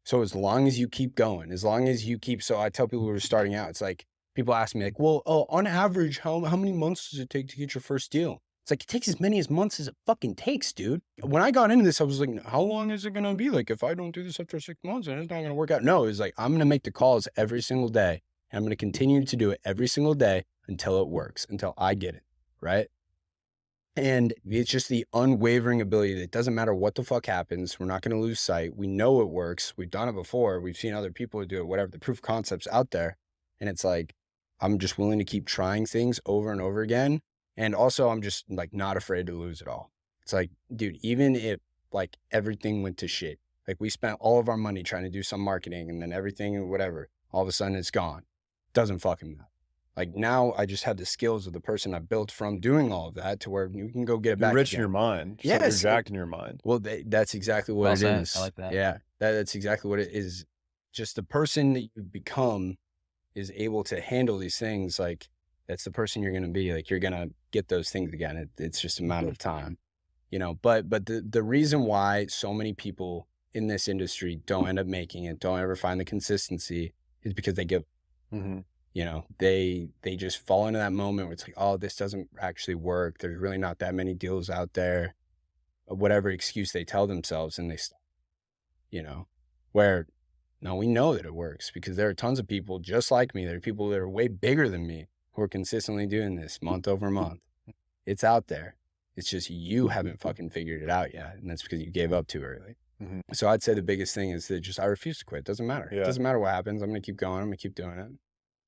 Speaker 2: So as long as you keep going, as long as you keep, so I tell people who are starting out, it's like, people ask me like, well, on average, how many months does it take to get your first deal? It's like, it takes as many months as it fucking takes, dude. When I got into this, I was like, how long is it going to be? Like, if I don't do this after 6 months, then it's not going to work out. No, it was like, I'm going to make the calls every single day. And I'm going to continue to do it every single day until it works, until I get it, right? And it's just the unwavering ability that it doesn't matter what the fuck happens. We're not going to lose sight. We know it works. We've done it before. We've seen other people do it, whatever. The proof of concept's out there. And it's like, I'm just willing to keep trying things over and over again. And also, I'm just like not afraid to lose it all. It's like, dude, even if like everything went to shit, like we spent all of our money trying to do some marketing and then everything or whatever, all of a sudden it's gone. Doesn't fucking matter. Like now I just have the skills of the person I built from doing all of that to where you can go get it back.
Speaker 1: You're rich
Speaker 2: again.
Speaker 1: in your mind.
Speaker 2: Yes.
Speaker 1: You're jacked in your mind.
Speaker 2: Well, that's exactly what it is.
Speaker 3: I like that.
Speaker 2: Yeah. That's exactly what it is. Just the person that you become is able to handle these things. Like that's the person you're going to be. Like you're going to get those things again. It's just a matter of time, you know, but the reason why so many people in this industry don't end up making it, don't ever find the consistency is because they give, you know, they just fall into that moment where it's like, oh, this doesn't actually work. There's really not that many deals out there, whatever excuse they tell themselves, and they stop, you know, where no, we know that it works because there are tons of people just like me. There are people that are way bigger than me who are consistently doing this month over month. It's out there. It's just you haven't fucking figured it out yet. And that's because you gave up too early. So I'd say the biggest thing is that just I refuse to quit. Doesn't matter. It doesn't matter what happens. I'm going to keep going. I'm going to keep doing it.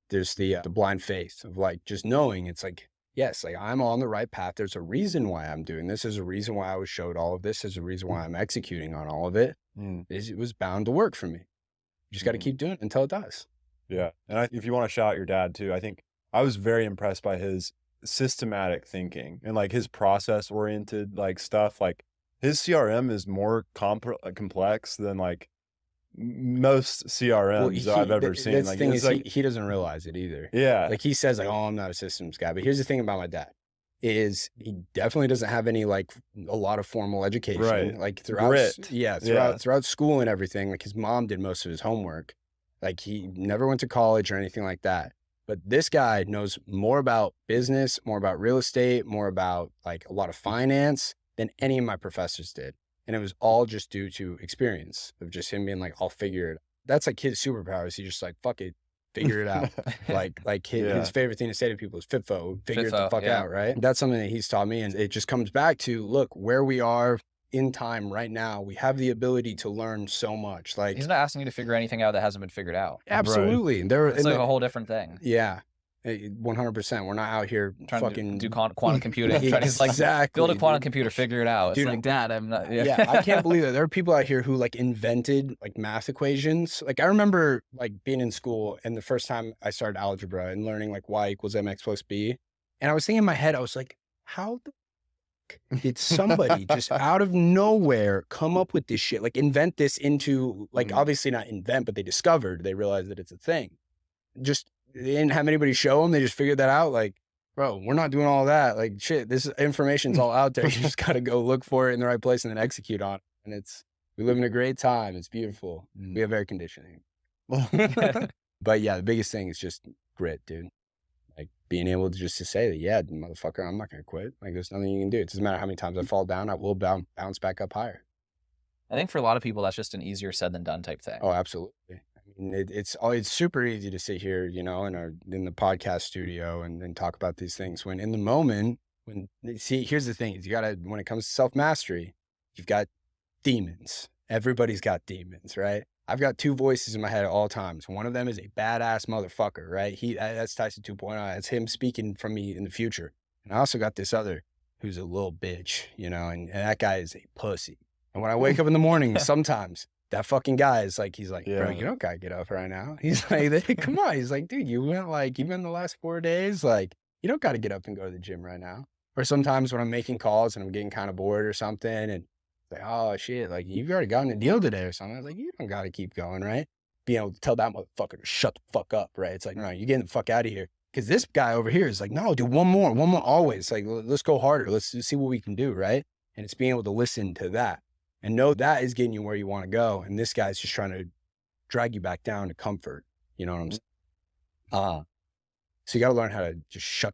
Speaker 2: there's the blind faith of like just knowing it's like, yes, like I'm on the right path. There's a reason why I'm doing this. There's a reason why I was showed all of this. There's a reason why I'm executing on all of it. It was bound to work for me. You just got to keep doing it until it does.
Speaker 1: Yeah. And if you want to shout out your dad too, I think I was very impressed by his systematic thinking and like his process oriented like stuff. Like his CRM is more complex than like most CRMs I've ever seen.
Speaker 2: That's
Speaker 1: like,
Speaker 2: the thing is
Speaker 1: like,
Speaker 2: he doesn't realize it either.
Speaker 1: Yeah.
Speaker 2: Like he says like, oh, I'm not a systems guy. But here's the thing about my dad is he definitely doesn't have any like a lot of formal education.
Speaker 1: Right.
Speaker 2: Like throughout throughout school and everything. Like his mom did most of his homework. Like he never went to college or anything like that. But this guy knows more about business, more about real estate, more about like a lot of finance than any of my professors did. And it was all just due to experience of just him being like, I'll figure it out. That's like his superpowers. He's just like, fuck it, figure it out. like his favorite thing to say to people is FIFO, figure it the fuck out, right? That's something that he's taught me. And it just comes back to, look, where we are in time right now, we have the ability to learn so much. Like
Speaker 3: he's not asking you to figure anything out that hasn't been figured out.
Speaker 2: Absolutely.
Speaker 3: Right. It's like a whole different thing.
Speaker 2: Yeah. 100%. We're not out here
Speaker 3: trying
Speaker 2: fucking
Speaker 3: to do quantum computing. Trying to like build a quantum computer, figure it out. It's like, Dad, I'm not.
Speaker 2: Yeah, I can't believe that there are people out here who like invented like math equations. Like I remember like being in school and the first time I started algebra and learning like y equals mx plus b, and I was thinking in my head, I was like, how the fuck did somebody just out of nowhere come up with this shit? Like invent this into like obviously not invent, but they realized that it's a thing. Just they didn't have anybody show them. They just figured that out. Like, bro, we're not doing all that. Like, shit, this information's all out there. You just got to go look for it in the right place and then execute on it. And we live in a great time. It's beautiful. We have air conditioning. But yeah, the biggest thing is just grit, dude. Like being able to just to say that, yeah, motherfucker, I'm not going to quit. Like there's nothing you can do. It doesn't matter how many times I fall down, I will bounce back up higher.
Speaker 3: I think for a lot of people, that's just an easier said than done type thing.
Speaker 2: Oh, absolutely. It's super easy to sit here, you know, in the podcast studio and talk about these things when in the moment, here's the thing is when it comes to self-mastery, you've got demons. Everybody's got demons, right? I've got two voices in my head at all times. One of them is a badass motherfucker, right? That's Tyson 2.0. That's him speaking from me in the future. And I also got this other who's a little bitch, you know, and that guy is a pussy. And when I wake up in the morning, sometimes that fucking guy is like, he's like, bro, you don't gotta get up right now. He's like, come on. He's like, dude, even the last 4 days, like, you don't gotta get up and go to the gym right now. Or sometimes when I'm making calls and I'm getting kind of bored or something and like, oh shit, like you've already gotten a deal today or something. I was like, you don't gotta keep going, right? Being able to tell that motherfucker to shut the fuck up, right? It's like, no, you're getting the fuck out of here. Cause this guy over here is like, no, do one more always. Like, let's go harder. Let's see what we can do, right? And it's being able to listen to that. And know that is getting you where you want to go. And this guy's just trying to drag you back down to comfort. You know what I'm saying? So you got to learn how to just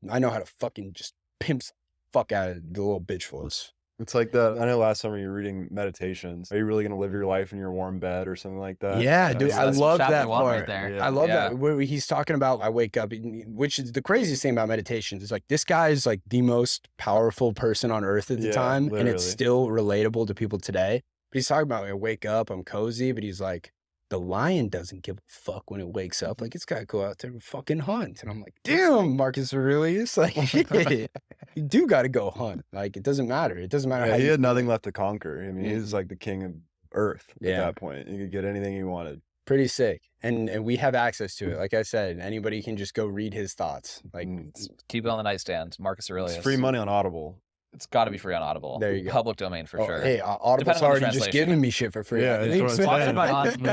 Speaker 2: I know how to fucking just pimp the fuck out of the little bitch voice.
Speaker 1: It's like I know last summer you were reading Meditations. Are you really going to live your life in your warm bed or something like that?
Speaker 2: Yeah, dude. I love that part.
Speaker 3: Right there.
Speaker 2: I love that. Where he's talking about, I wake up, which is the craziest thing about meditations is like, this guy is like the most powerful person on earth at the time. Literally. And it's still relatable to people today. But he's talking about, I wake up, I'm cozy, but he's like, the lion doesn't give a fuck when it wakes up. Like, it's got to go out there and fucking hunt. And I'm like, damn, Marcus Aurelius. Like, you do got to go hunt. Like, it doesn't matter. It doesn't matter how
Speaker 1: he had nothing left to conquer. I mean, he was like the king of Earth at that point. He could get anything he wanted.
Speaker 2: Pretty sick. And we have access to it. Like I said, anybody can just go read his thoughts. Like,
Speaker 3: keep it on the nightstand. Marcus Aurelius.
Speaker 1: It's free money on Audible.
Speaker 3: It's got to be free on Audible.
Speaker 2: There you go.
Speaker 3: Public domain for sure.
Speaker 2: Hey, Audible's already just giving me shit for free.
Speaker 1: Yeah,
Speaker 3: sponsored by Audible.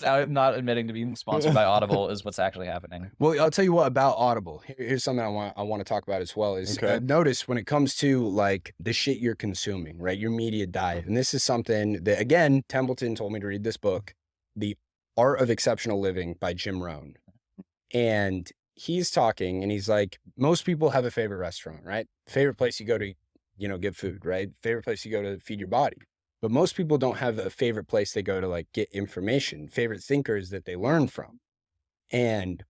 Speaker 3: I'm not admitting to being sponsored by Audible is what's actually happening.
Speaker 2: Well, I'll tell you what about Audible. Here's something I want to talk about as well. Is notice when it comes to like the shit you're consuming, right? Your media diet, and this is something that again Templeton told me to read this book, The Art of Exceptional Living by Jim Rohn, and he's talking and he's like, most people have a favorite restaurant, right? Favorite place you go to, get food, right? Favorite place you go to feed your body. But most people don't have a favorite place they go to like get information, favorite thinkers that they learn from. And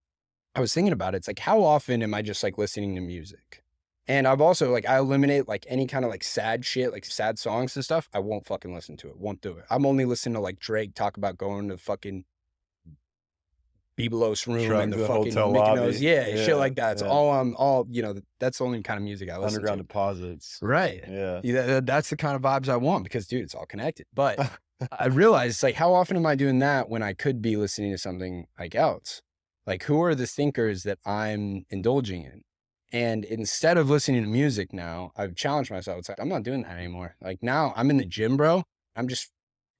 Speaker 2: I was thinking about it. It's like, how often am I just like listening to music? And I've also like, I eliminate like any kind of like sad shit, like sad songs and stuff. I won't fucking listen to it. Won't do it. I'm only listening to like Drake talk about going to fucking Biblos room
Speaker 1: Truck,
Speaker 2: and the
Speaker 1: the
Speaker 2: fucking
Speaker 1: hotel
Speaker 2: Mykonos.
Speaker 1: lobby.
Speaker 2: Yeah, shit like that. It's
Speaker 1: yeah.
Speaker 2: all that's the only kind of music I listen
Speaker 1: Underground
Speaker 2: to.
Speaker 1: deposits.
Speaker 2: Right.
Speaker 1: Yeah.
Speaker 2: That's the kind of vibes I want because, dude, it's all connected. But I realize, it's like, how often am I doing that when I could be listening to something like else? Like, who are the thinkers that I'm indulging in? And instead of listening to music now, I've challenged myself. It's like, I'm not doing that anymore. Like, now I'm in the gym, bro. I'm just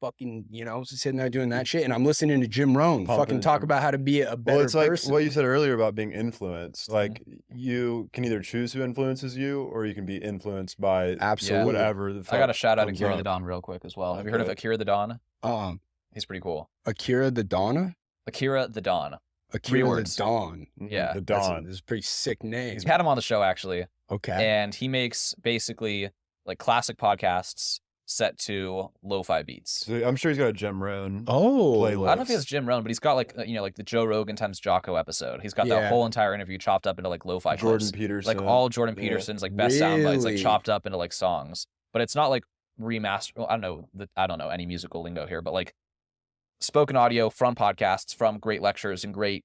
Speaker 2: fucking, sitting there doing that shit. And I'm listening to Jim Rohn fucking talk about how to be a better
Speaker 1: Well, it's like
Speaker 2: person.
Speaker 1: what you said earlier about being influenced. Like, you can either choose who influences you, or you can be influenced by
Speaker 2: Absolutely.
Speaker 1: whatever the fuck
Speaker 3: I got a shout out
Speaker 1: comes
Speaker 3: Akira
Speaker 1: up.
Speaker 3: the Don real quick as well. Have you heard of
Speaker 1: Okay.
Speaker 3: Akira the Don?
Speaker 2: He's
Speaker 3: He's pretty cool.
Speaker 2: Akira the Dawn?
Speaker 3: Akira the Don.
Speaker 2: Akira the
Speaker 3: words.
Speaker 2: Dawn.
Speaker 3: Yeah.
Speaker 1: The
Speaker 2: That's
Speaker 1: Dawn.
Speaker 2: a pretty sick name.
Speaker 3: He's had him on the show actually,
Speaker 2: Okay.
Speaker 3: and he makes basically like classic podcasts set to lo-fi beats.
Speaker 1: So I'm sure he's got a Jim Rohn.
Speaker 2: Oh,
Speaker 1: playlist.
Speaker 3: I don't know if he has Jim Rohn, but he's got like like the Joe Rogan times Jocko episode. He's got
Speaker 2: Yeah.
Speaker 3: that whole entire interview chopped up into like lo-fi
Speaker 1: Jordan
Speaker 3: clips.
Speaker 1: Peterson.
Speaker 3: Like all Jordan
Speaker 1: Yeah.
Speaker 3: Peterson's like best sound bites, like
Speaker 2: Really?
Speaker 3: chopped up into like songs. But it's not like remastered. Well, I don't know any musical lingo here, but like spoken audio from podcasts, from great lectures and great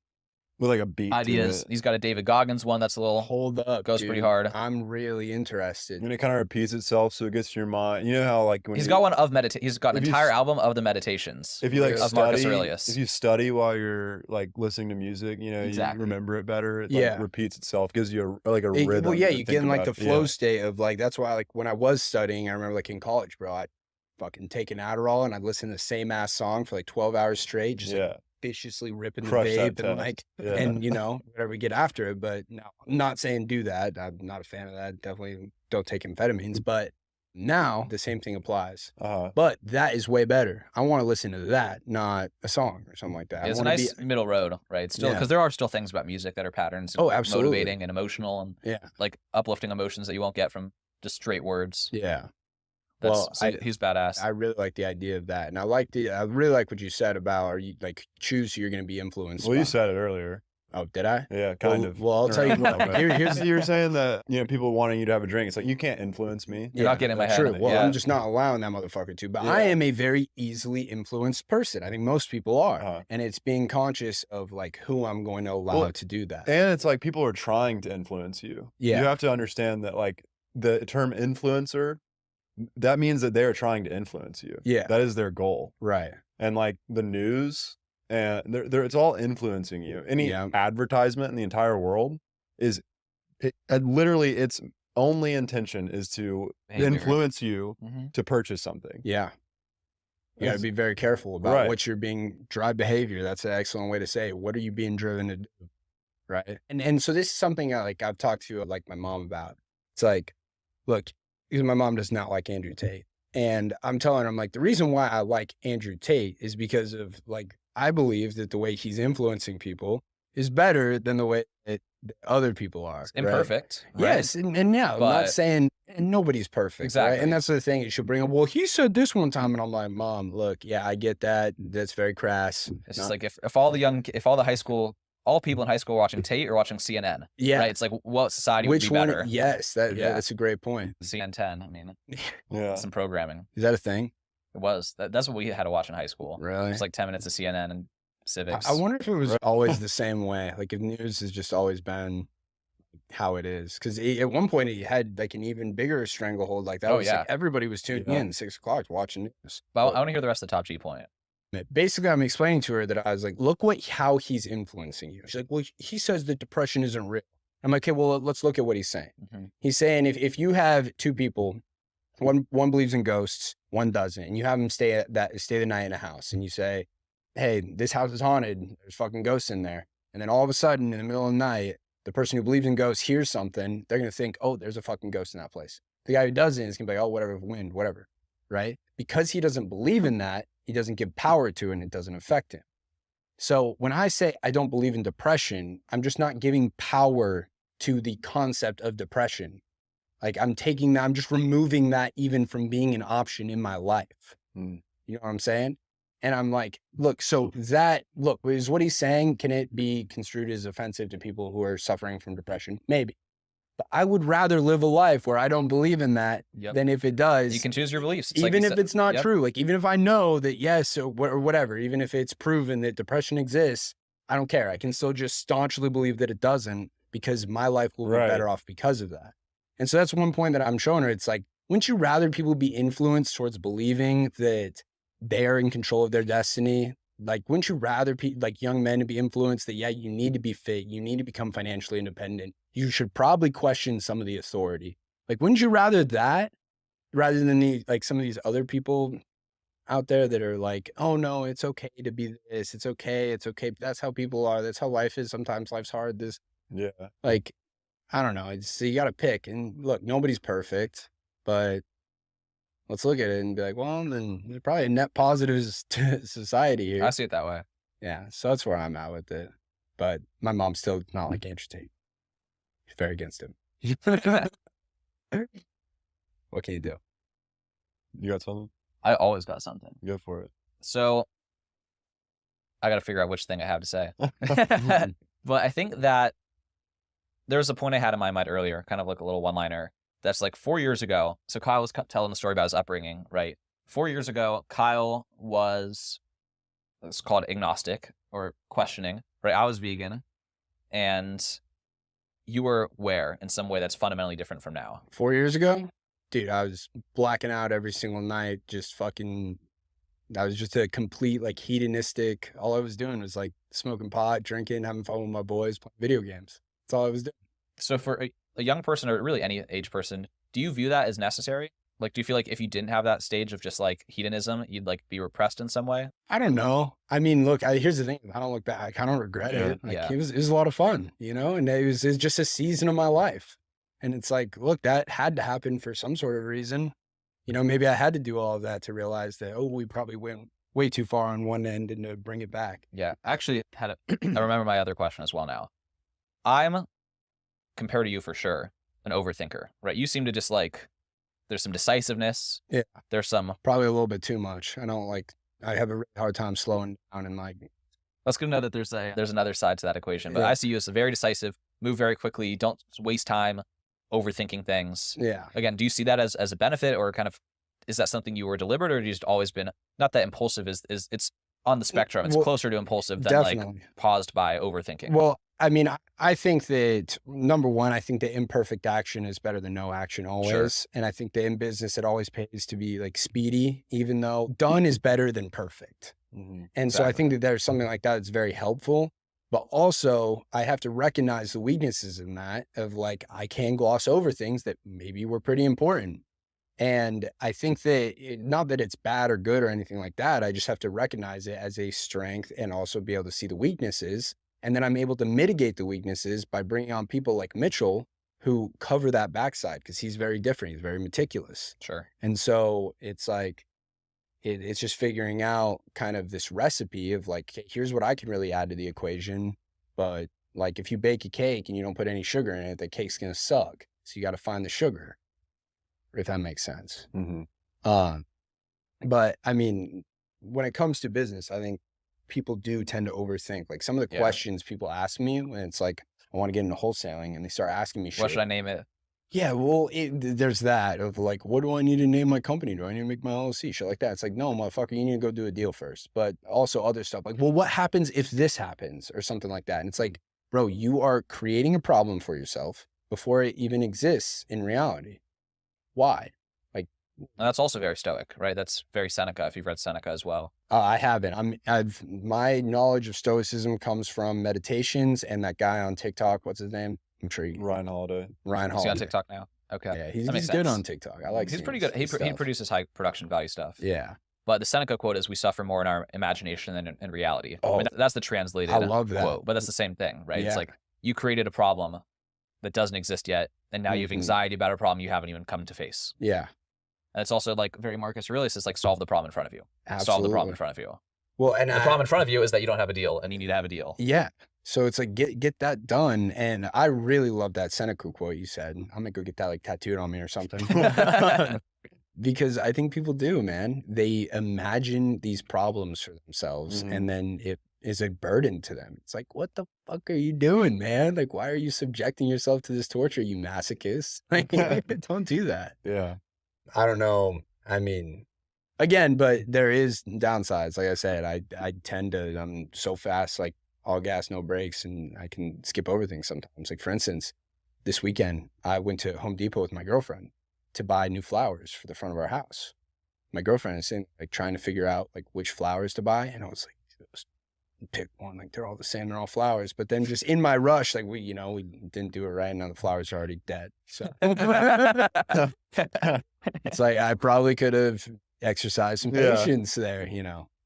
Speaker 1: with like a beat to
Speaker 3: ideas.
Speaker 1: it.
Speaker 3: He's got a David Goggins one that's a little
Speaker 2: Hold up.
Speaker 3: goes pretty
Speaker 2: dude.
Speaker 3: hard.
Speaker 2: I'm really interested.
Speaker 1: And it kind of repeats itself, so it gets to your mind. You know how like when
Speaker 3: He's
Speaker 1: you,
Speaker 3: got one of He's got an
Speaker 1: if you
Speaker 3: entire
Speaker 1: s-
Speaker 3: album of the meditations.
Speaker 1: if you like
Speaker 3: of Marcus
Speaker 1: study,
Speaker 3: Aurelius.
Speaker 1: if you study while you're like listening to music,
Speaker 3: Exactly.
Speaker 1: you remember it better. It
Speaker 2: Yeah.
Speaker 1: like repeats itself, gives you a like a
Speaker 2: It-
Speaker 1: rhythm.
Speaker 2: well, yeah,
Speaker 1: to
Speaker 2: you
Speaker 1: think
Speaker 2: get in like the
Speaker 1: about.
Speaker 2: flow
Speaker 1: Yeah.
Speaker 2: state of like, that's why like when I was studying, I remember like in college, bro, I'd fucking take an Adderall and I'd listen to the same ass song for like 12 hours straight, just like
Speaker 1: Yeah.
Speaker 2: viciously ripping
Speaker 1: Crush
Speaker 2: the
Speaker 1: that
Speaker 2: vape and
Speaker 1: test.
Speaker 2: like,
Speaker 1: Yeah.
Speaker 2: and whatever we get after it. But no, I'm not saying do that. I'm not a fan of that. Definitely don't take amphetamines. But now the same thing applies. But that is way better. I want to listen to that, not a song or something like that.
Speaker 3: It's
Speaker 2: I
Speaker 3: a
Speaker 2: wanna
Speaker 3: nice middle road, right? Still,
Speaker 2: Yeah.
Speaker 3: because there are still things about music that are patterns, and
Speaker 2: Oh, absolutely.
Speaker 3: motivating and emotional, and
Speaker 2: Yeah.
Speaker 3: like uplifting emotions that you won't get from just straight words.
Speaker 2: Yeah.
Speaker 3: That's,
Speaker 2: Well,
Speaker 3: so he's badass.
Speaker 2: I really like the idea of that. And I really like what you said about, are you like choose who you're going to be influenced
Speaker 1: Well,
Speaker 2: by.
Speaker 1: you said it earlier.
Speaker 2: Oh, did I?
Speaker 1: Yeah, kind of.
Speaker 2: Well, I'll tell you what. Here's
Speaker 1: you were saying that people wanting you to have a drink. It's like you can't influence me.
Speaker 3: You're not getting in my head.
Speaker 2: True. Well,
Speaker 3: Yeah.
Speaker 2: I'm just not allowing that motherfucker to. But I am a very easily influenced person. I think most people are. And it's being conscious of like who I'm going to allow to do that.
Speaker 1: And it's like people are trying to influence you.
Speaker 2: Yeah.
Speaker 1: You have to understand that like the term influencer, that means that they're trying to influence you.
Speaker 2: Yeah.
Speaker 1: That is their goal.
Speaker 2: Right.
Speaker 1: And like the news and it's all influencing you. Any advertisement in the entire world is literally its only intention is to influence you to purchase something.
Speaker 2: Yeah. You got to be very careful about
Speaker 1: Right.
Speaker 2: what you're being drive behavior. That's an excellent way to say it. What are you being driven to do? Right. And so this is something I've talked to like my mom about. It's like, look, because my mom does not like Andrew Tate. And I'm telling her, I'm like, the reason why I like Andrew Tate is because of like, I believe that the way he's influencing people is better than the way that other people are.
Speaker 3: It's imperfect.
Speaker 2: Right?
Speaker 3: Right?
Speaker 2: Yes. And yeah, I'm not saying and nobody's perfect.
Speaker 3: Exactly.
Speaker 2: Right? And that's the thing. You should bring up, well, he said this one time. And I'm like, Mom, look, yeah, I get that. That's very crass.
Speaker 3: It's just like if all the high school, all people in high school are watching Tate or watching CNN.
Speaker 2: Yeah.
Speaker 3: Right? It's like what society
Speaker 2: Which
Speaker 3: would be
Speaker 2: one?
Speaker 3: better?
Speaker 2: Yes. That's a great point.
Speaker 3: CNN 10. I mean,
Speaker 1: Yeah.
Speaker 3: some programming.
Speaker 2: Is that a thing?
Speaker 3: It was. That's what we had to watch in high school.
Speaker 2: Really?
Speaker 3: It's like 10 minutes of CNN and civics.
Speaker 2: I wonder if it was always the same way. Like if news has just always been how it is. Because at one point it had like an even bigger stranglehold. Like that was like everybody was tuning in 6 o'clock watching news.
Speaker 3: But I want to hear the rest of the top G point.
Speaker 2: Basically, I'm explaining to her that I was like, look how he's influencing you. She's like, well, he says that depression isn't real. I'm like, okay, well, let's look at what he's saying. He's saying if you have two people, one believes in ghosts, one doesn't, and you have them stay the night in a house, and you say, hey, this house is haunted, there's fucking ghosts in there. And then all of a sudden, in the middle of the night, the person who believes in ghosts hears something, they're going to think, oh, there's a fucking ghost in that place. The guy who doesn't is going to be like, oh, whatever, wind, whatever, right? Because he doesn't believe in that, he doesn't give power to it, and it doesn't affect him. So when I say I don't believe in depression, I'm just not giving power to the concept of depression. Like I'm just removing that even from being an option in my life. You know what I'm saying? And I'm like, look, is what he's saying, can it be construed as offensive to people who are suffering from depression? Maybe. But I would rather live a life where I don't believe in that than if it does.
Speaker 3: You can choose your beliefs. It's
Speaker 2: even if it's not
Speaker 3: Yep.
Speaker 2: true. Like even if I know that yes, or whatever, even if it's proven that depression exists, I don't care. I can still just staunchly believe that it doesn't, because my life will be better off because of that. And so that's one point that I'm showing her. It's like, wouldn't you rather people be influenced towards believing that they are in control of their destiny? Like, wouldn't you rather like young men to be influenced that, yeah, you need to be fit, you need to become financially independent, you should probably question some of the authority. Like, wouldn't you rather that rather than like some of these other people out there that are like, oh no, it's okay to be this, it's okay, that's how people are, that's how life is, sometimes life's hard, this, like, I don't know, so you got to pick. And look, nobody's perfect, but let's look at it and be like, well, then there's probably a net positive to society here.
Speaker 3: I see it that way.
Speaker 2: Yeah, so that's where I'm at with it. But my mom's still not like Andrew Tate. She's very against him. What can you do?
Speaker 1: You got something?
Speaker 3: I always got something.
Speaker 1: Go for it.
Speaker 3: So I got to figure out which thing I have to say. But I think that there was a point I had in my mind earlier, kind of like a little one-liner. That's like 4 years ago. So Kyle was telling the story about his upbringing, right? 4 years ago, Kyle was, it's called agnostic or questioning, right? I was vegan, and you were where in some way that's fundamentally different from now.
Speaker 2: 4 years ago? Dude, I was blacking out every single night, just fucking, I was just a complete like hedonistic. All I was doing was like smoking pot, drinking, having fun with my boys, playing video games. That's all I was doing.
Speaker 3: So for a young person, or really any age person, do you view that as necessary? Like, do you feel like if you didn't have that stage of just like hedonism, you'd like be repressed in some way?
Speaker 2: I don't know. I mean, look, here's the thing. I don't look back. I don't regret it. Like, it was a lot of fun, you know, and it was just a season of my life. And it's like, look, that had to happen for some sort of reason. You know, maybe I had to do all of that to realize that, oh, we probably went way too far on one end and to bring it back.
Speaker 3: Yeah. Actually, I remember my other question as well now. I'm, compared to you for sure, an overthinker, right? You seem to just like, there's some decisiveness.
Speaker 2: Yeah.
Speaker 3: There's some.
Speaker 2: Probably a little bit too much. I have a really hard time slowing down and like.
Speaker 3: That's good to know that there's another side to that equation. But I see you as a very decisive, move very quickly, don't waste time overthinking things.
Speaker 2: Yeah.
Speaker 3: Again, do you see that as a benefit, or kind of, is that something you were deliberate, or have you just always been, not that impulsive is it's on the spectrum. It's closer to impulsive than like caused by overthinking.
Speaker 2: Well, I mean, I think that number one, I think that imperfect action is better than no action always. Sure. And I think that in business, it always pays to be like speedy, even though done is better than perfect. Mm-hmm. And so I think that there's something like that that's very helpful. But also, I have to recognize the weaknesses in that of like, I can gloss over things that maybe were pretty important. And I think that not that it's bad or good or anything like that. I just have to recognize it as a strength and also be able to see the weaknesses. And then I'm able to mitigate the weaknesses by bringing on people like Mitchell who cover that backside, because he's very different. He's very meticulous.
Speaker 3: Sure.
Speaker 2: And so it's like, it's just figuring out kind of this recipe of like, okay, here's what I can really add to the equation. But like, if you bake a cake and you don't put any sugar in it, the cake's going to suck. So you got to find the sugar, if that makes sense. Mm-hmm. But I mean, when it comes to business, I think people do tend to overthink. Like some of the questions people ask me when it's like, I want to get into wholesaling, and they start asking me shit.
Speaker 3: What should I name it?
Speaker 2: Yeah, well, there's that of like, what do I need to name my company? Do I need to make my LLC? Shit like that. It's like, no, motherfucker, you need to go do a deal first. But also other stuff like, well, what happens if this happens or something like that? And it's like, bro, you are creating a problem for yourself before it even exists in reality. Why? Like,
Speaker 3: and that's also very stoic, right? That's very Seneca, if you've read Seneca as well.
Speaker 2: I haven't. My knowledge of stoicism comes from meditations and that guy on TikTok. What's his name? I'm sure
Speaker 1: Ryan Holiday.
Speaker 3: Is he on TikTok now? Okay.
Speaker 2: Yeah, he's good on TikTok. I like.
Speaker 3: He's pretty good. He produces high production value stuff.
Speaker 2: Yeah.
Speaker 3: But the Seneca quote is, "We suffer more in our imagination than in reality."
Speaker 2: Oh,
Speaker 3: I mean, that's the translated.
Speaker 2: I love that
Speaker 3: quote, but that's the same thing, right?
Speaker 2: Yeah.
Speaker 3: It's like you created a problem that doesn't exist yet, and now you have anxiety about a problem you haven't even come to face.
Speaker 2: Yeah.
Speaker 3: And it's also like very Marcus Aurelius is like, solve the problem in front of you.
Speaker 2: Absolutely.
Speaker 3: Solve the problem in front of you.
Speaker 2: Well, and
Speaker 3: the problem in front of you is that you don't have a deal, and you need to have a deal.
Speaker 2: Yeah. So it's like, get that done. And I really love that Seneca quote you said. I'm gonna go get that like tattooed on me or something. Because I think people do, man. They imagine these problems for themselves, and then it is a burden to them. It's like, what the fuck are you doing, man? Like, why are you subjecting yourself to this torture, you masochist? Like, don't do that.
Speaker 1: Yeah.
Speaker 2: I don't know. I mean, again, but there is downsides. Like I said, I tend to, I'm so fast, like all gas, no brakes, and I can skip over things sometimes. Like, for instance, this weekend, I went to Home Depot with my girlfriend to buy new flowers for the front of our house. My girlfriend is sitting, like, trying to figure out, like, which flowers to buy. And I was like, just pick one. Like, they're all the same. They're all flowers. But then just in my rush, like, we didn't do it right. Now the flowers are already dead. So it's like, I probably could have exercised some patience there,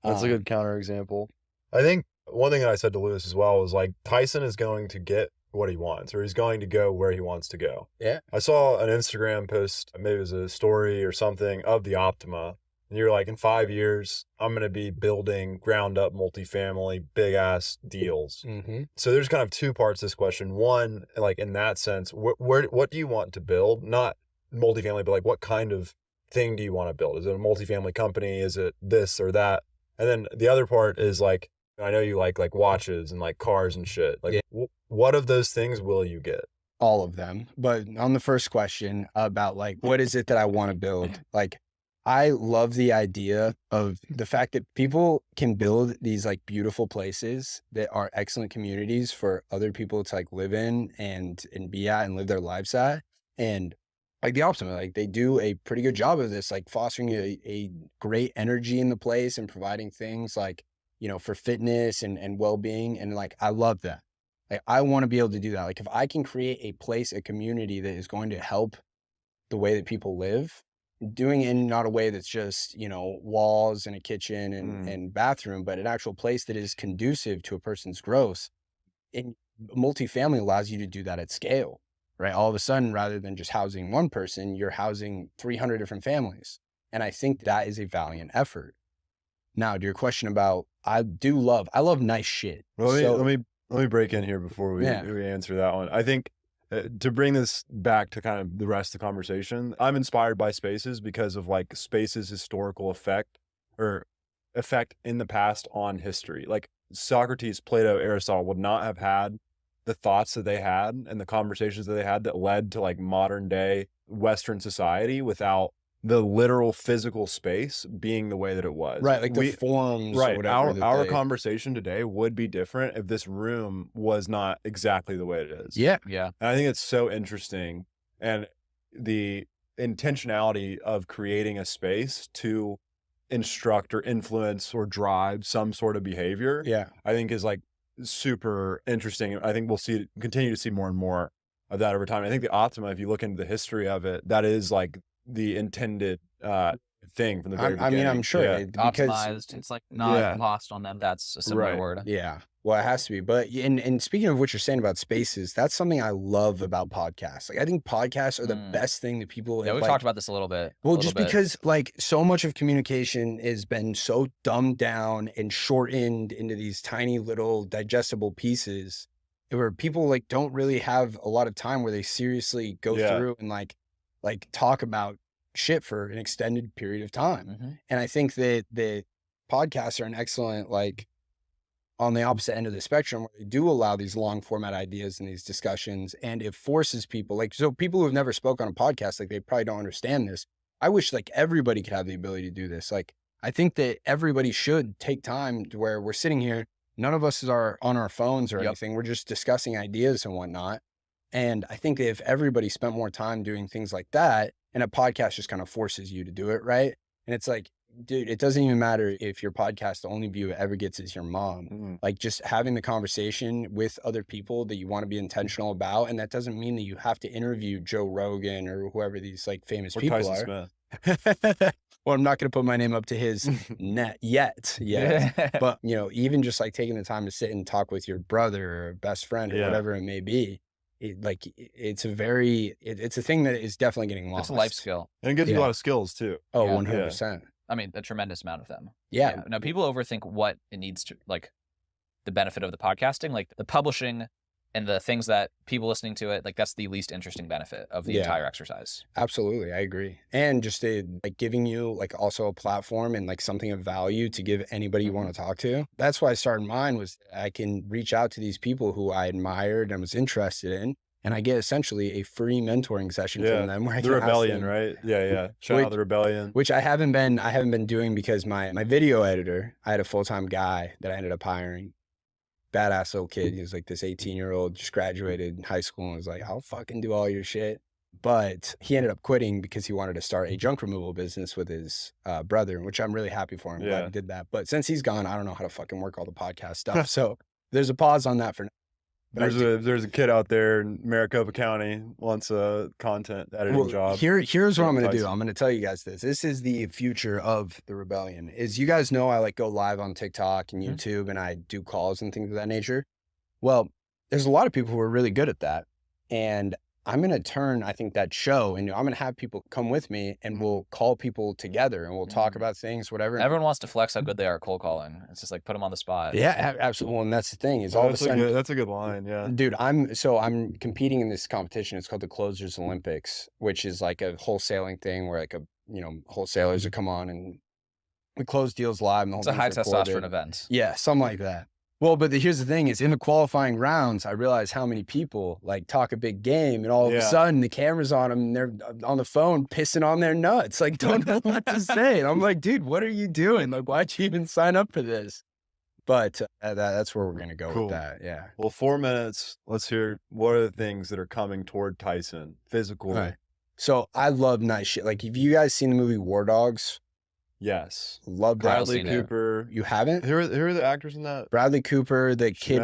Speaker 4: That's a good counterexample. I think one thing that I said to Lewis as well was like, Tyson is going to get what he wants, or he's going to go where he wants to go.
Speaker 2: Yeah.
Speaker 4: I saw an Instagram post, maybe it was a story or something of the Optima. And you're like, in 5 years, I'm going to be building ground up multifamily, big ass deals.
Speaker 2: Mm-hmm.
Speaker 4: So there's kind of two parts to this question. One, like in that sense, what do you want to build? Not multifamily, but like what kind of thing do you want to build? Is it a multifamily company? Is it this or that? And then the other part is like, I know you like watches and like cars and shit. Like, what of those things will you get?
Speaker 2: All of them. But on the first question about like, what is it that I want to build? Like, I love the idea of the fact that people can build these like beautiful places that are excellent communities for other people to like live in and be at and live their lives at. And like the Optima, like they do a pretty good job of this, like fostering a great energy in the place and providing things like, for fitness and well-being. And like, I love that. Like, I want to be able to do that. Like, if I can create a place, a community that is going to help the way that people live, doing it in not a way that's just, walls and a kitchen and bathroom, but an actual place that is conducive to a person's growth. And multifamily allows you to do that at scale, right? All of a sudden, rather than just housing one person, you're housing 300 different families. And I think that is a valiant effort. Now, to your question about, I love nice shit.
Speaker 4: Well, let me break in here before we answer that one. I think to bring this back to kind of the rest of the conversation, I'm inspired by Spaces because of like Spaces' historical effect in the past on history. Like Socrates, Plato, Aristotle would not have had the thoughts that they had and the conversations that they had that led to like modern day Western society without the literal physical space being the way that it was.
Speaker 2: Right, like the forms
Speaker 4: right,
Speaker 2: or whatever.
Speaker 4: Our conversation today would be different if this room was not exactly the way it is.
Speaker 2: Yeah.
Speaker 3: Yeah.
Speaker 4: And I think it's so interesting. And the intentionality of creating a space to instruct or influence or drive some sort of behavior, I think is like super interesting. I think we'll continue to see more and more of that over time. I think the Optima, if you look into the history of it, that is like the intended thing from the very beginning.
Speaker 2: I mean, I'm sure because
Speaker 3: optimized. It's like not lost on them. That's a similar word.
Speaker 2: Yeah. Well, it has to be. But and speaking of what you're saying about Spaces, that's something I love about podcasts. Like, I think podcasts are the best thing that people.
Speaker 3: Yeah, we've talked about this a little bit.
Speaker 2: Well, just because like so much of communication has been so dumbed down and shortened into these tiny little digestible pieces, where people like don't really have a lot of time where they seriously go through and like talk about shit for an extended period of time.
Speaker 3: Mm-hmm.
Speaker 2: And I think that the podcasts are an excellent, like, on the opposite end of the spectrum, where they do allow these long format ideas and these discussions, and it forces people, like, so people who have never spoke on a podcast, like, they probably don't understand this. I wish like everybody could have the ability to do this. Like, I think that everybody should take time to where we're sitting here. None of us are on our phones or anything. We're just discussing ideas and whatnot. And I think that if everybody spent more time doing things like that, and a podcast just kind of forces you to do it, right? And it's like, dude, it doesn't even matter if your podcast, the only view it ever gets is your mom. Like, just having the conversation with other people that you want to be intentional about. And that doesn't mean that you have to interview Joe Rogan or whoever these like famous people
Speaker 4: Tyson
Speaker 2: are.
Speaker 4: Smith.
Speaker 2: Well, I'm not going to put my name up to his net yet. But, even just like taking the time to sit and talk with your brother or best friend or whatever it may be, it's a thing that is definitely getting lost.
Speaker 3: It's a life skill.
Speaker 4: And it gives you a lot of skills too.
Speaker 2: Oh, 100%.
Speaker 3: I mean, a tremendous amount of them.
Speaker 2: Yeah.
Speaker 3: Now, people overthink what it needs to, like, the benefit of the podcasting, like the publishing and the things that people listening to it, like, that's the least interesting benefit of the entire exercise.
Speaker 2: Absolutely. I agree. And just like giving you like also a platform and like something of value to give anybody you want to talk to. That's why I started mine, was I can reach out to these people who I admired and was interested in. And I get essentially a free mentoring session from them. Where I
Speaker 4: the
Speaker 2: can
Speaker 4: Rebellion,
Speaker 2: them,
Speaker 4: right? Yeah. Shout out the Rebellion.
Speaker 2: Which I haven't been doing because my video editor, I had a full-time guy that I ended up hiring badass little kid. He was like this 18-year-old, just graduated high school and was like, I'll fucking do all your shit. But he ended up quitting because he wanted to start a junk removal business with his brother, which I'm really happy for him. Glad he did that. But since he's gone, I don't know how to fucking work all the podcast stuff. So there's a pause on that for now.
Speaker 4: There's a kid out there in Maricopa County wants a content editing job.
Speaker 2: Here's what I'm going to do. I'm going to tell you guys this. This is the future of the rebellion. Is you guys know I like go live on TikTok and YouTube and I do calls and things of that nature. Well, there's a lot of people who are really good at that. And I'm going to turn, I think, that show, and I'm going to have people come with me and we'll call people together and we'll talk about things, whatever.
Speaker 3: Everyone wants to flex how good they are at cold calling. It's just like put them on the spot.
Speaker 2: Yeah, absolutely. And that's the thing is all of a sudden.
Speaker 4: That's a good line. Yeah.
Speaker 2: Dude, I'm competing in this competition. It's called the Closers Olympics, which is like a wholesaling thing where like wholesalers would come on and we close deals live. And the whole
Speaker 3: It's a high testosterone event.
Speaker 2: Yeah, something like that. Well, but here's the thing is in the qualifying rounds, I realized how many people like talk a big game and all of a sudden the camera's on them and they're on the phone pissing on their nuts. Like, don't know what to say. And I'm like, dude, what are you doing? Like, why'd you even sign up for this? But that's where we're going to go with that. Yeah.
Speaker 4: Well, 4 minutes. Let's hear what are the things that are coming toward Tyson physical.
Speaker 2: Right. So I love nice shit. Like, have you guys seen the movie War Dogs?
Speaker 4: Yes.
Speaker 2: Love that.
Speaker 4: Bradley Cooper.
Speaker 2: You haven't?
Speaker 4: Who are the actors in that?
Speaker 2: Bradley Cooper, the kid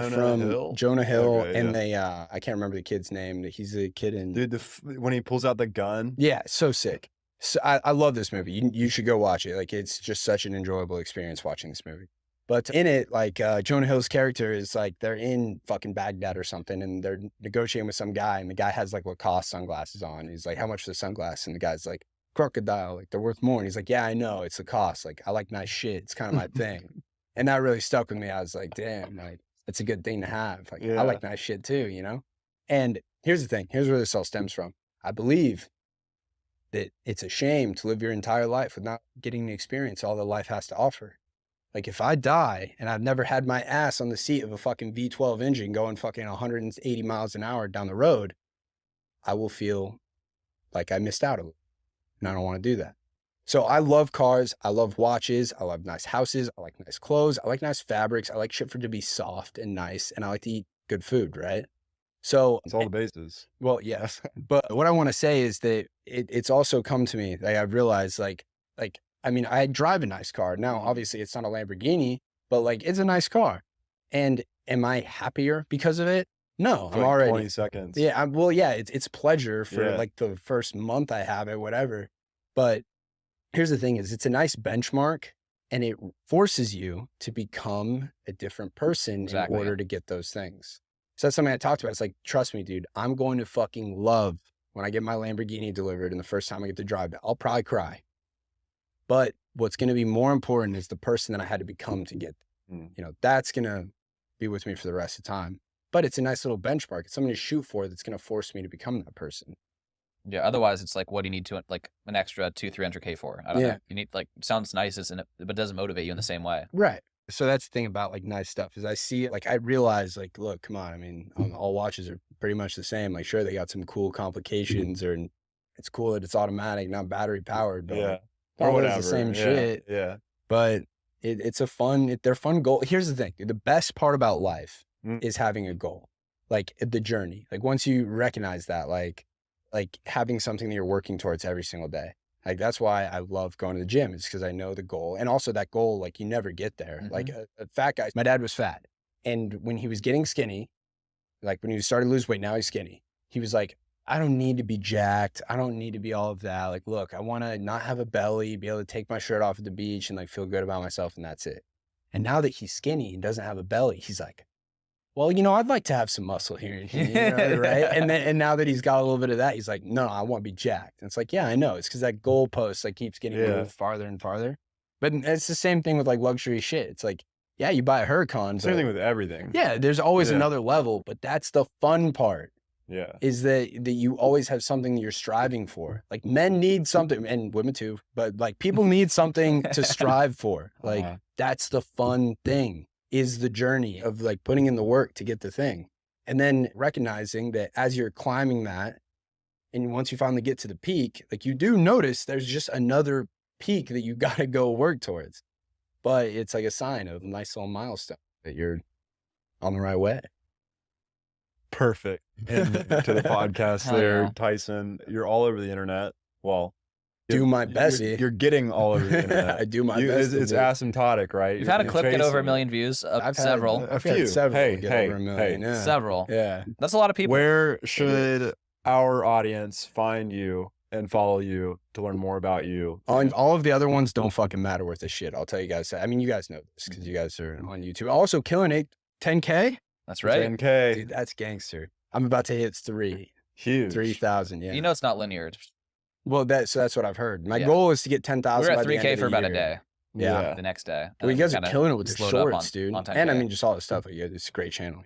Speaker 2: Jonah Hill,
Speaker 4: okay,
Speaker 2: and I can't remember the kid's name. He's a kid in.
Speaker 4: Dude, when he pulls out the gun.
Speaker 2: Yeah, so sick. So I love this movie. You should go watch it. Like, it's just such an enjoyable experience watching this movie. But in it, like Jonah Hill's character is like they're in fucking Baghdad or something, and they're negotiating with some guy, and the guy has like Lacoste sunglasses on. He's like, "How much for the sunglasses?" And the guy's like, "Crocodile, like they're worth more." And he's like, "Yeah, I know, it's the cost. Like I like nice shit. It's kind of my thing." And that really stuck with me. I was like, "Damn, like it's a good thing to have. Like I like nice shit too, you know." And here's the thing. Here's where this all stems from. I believe that it's a shame to live your entire life without getting the experience all that life has to offer. Like if I die and I've never had my ass on the seat of a fucking V12 engine going fucking 180 miles an hour down the road, I will feel like I missed out a little. And I don't want to do that. So I love cars. I love watches. I love nice houses. I like nice clothes. I like nice fabrics. I like shit for it to be soft and nice. And I like to eat good food, right? So
Speaker 4: it's all the bases.
Speaker 2: Well, yes. But what I want to say is that it's also come to me. Like I've realized I mean, I drive a nice car. Now, obviously it's not a Lamborghini, but like it's a nice car. And am I happier because of it? No, I'm already
Speaker 4: 20 seconds.
Speaker 2: Yeah. It's pleasure for like the first month I have it, whatever. But here's the thing is it's a nice benchmark and it forces you to become a different person in order to get those things. So that's something I talked about. It's like, trust me, dude, I'm going to fucking love when I get my Lamborghini delivered and the first time I get to drive it, I'll probably cry. But what's going to be more important is the person that I had to become to get, that's going to be with me for the rest of the time. But it's a nice little benchmark. It's something to shoot for that's going to force me to become that person.
Speaker 3: Yeah. Otherwise, it's like, what do you need to like an extra 200-300K for? I don't know. You need like sounds nice, isn't it? But it doesn't motivate you in the same way.
Speaker 2: Right. So that's the thing about like nice stuff is I see it, like I realize like, look, come on. I mean, all watches are pretty much the same. Like, sure, they got some cool complications or it's cool that it's automatic, not battery powered, but
Speaker 4: or whatever.
Speaker 2: The same shit.
Speaker 4: Yeah.
Speaker 2: But it's a fun, they're fun goal. Here's the thing. The best part about life is having a goal, like the journey. Like once you recognize that, like having something that you're working towards every single day. Like that's why I love going to the gym. It's because I know the goal. And also that goal, like you never get there. Like a fat guy, my dad was fat. And when he was getting skinny, like when he started to lose weight, now he's skinny. He was like, I don't need to be jacked. I don't need to be all of that. Like, look, I want to not have a belly, be able to take my shirt off at the beach and like feel good about myself. And that's it. And now that he's skinny and doesn't have a belly, he's like, well, I'd like to have some muscle here and here, right? And now that he's got a little bit of that, he's like, no, I want to be jacked. And it's like, yeah, I know. It's because that goalpost like keeps getting moved farther and farther. But it's the same thing with like luxury shit. It's like, yeah, you buy a Huracan.
Speaker 4: Same thing with everything.
Speaker 2: Yeah, there's always another level, but that's the fun part.
Speaker 4: Yeah.
Speaker 2: Is that you always have something that you're striving for. Like men need something, and women too, but like people need something to strive for. Like that's the fun thing, is the journey of like putting in the work to get the thing. And then recognizing that as you're climbing that, and once you finally get to the peak, like you do notice there's just another peak that you got to go work towards. But it's like a sign of a nice little milestone that you're on the right way.
Speaker 1: Perfect ending to the podcast
Speaker 3: Hell
Speaker 1: there,
Speaker 3: yeah.
Speaker 1: Tyson. You're all over the internet. Well,
Speaker 2: Do my best.
Speaker 1: You're getting all over the internet.
Speaker 2: I do my best.
Speaker 1: It's asymptotic, right?
Speaker 3: You've had a
Speaker 1: You're
Speaker 3: clip get over
Speaker 1: chasing
Speaker 3: 1 million views.
Speaker 2: I've
Speaker 3: Several.
Speaker 2: Had,
Speaker 1: A
Speaker 2: I've had
Speaker 1: few.
Speaker 2: several
Speaker 1: Hey,
Speaker 2: get
Speaker 1: hey,
Speaker 2: over 1 million.
Speaker 1: hey.
Speaker 2: Yeah.
Speaker 3: Several.
Speaker 2: Yeah.
Speaker 3: That's a lot of people.
Speaker 1: Where should our audience find you and follow you to learn more about you?
Speaker 2: On all of the other ones don't fucking matter worth a shit. I'll tell you guys that. I mean, you guys know this because you guys are on YouTube. Also killing 10K.
Speaker 3: That's right.
Speaker 1: 10K.
Speaker 2: Dude, that's gangster. I'm about to hit
Speaker 1: Huge.
Speaker 2: 3,000. Yeah.
Speaker 3: You know it's not linear.
Speaker 2: Well, that's what I've heard. My
Speaker 3: Yeah.
Speaker 2: goal is to get 10,000.
Speaker 3: We were
Speaker 2: by
Speaker 3: at
Speaker 2: the end
Speaker 3: 3K
Speaker 2: of
Speaker 3: for
Speaker 2: the
Speaker 3: about a
Speaker 2: year.
Speaker 3: day.
Speaker 2: Yeah.
Speaker 3: The next day.
Speaker 2: Well, you guys are
Speaker 3: kinda
Speaker 2: killing it with the
Speaker 3: slowed up
Speaker 2: shorts, dude.
Speaker 3: on 10K.
Speaker 2: And I mean, just all the stuff. Like, it's a great channel.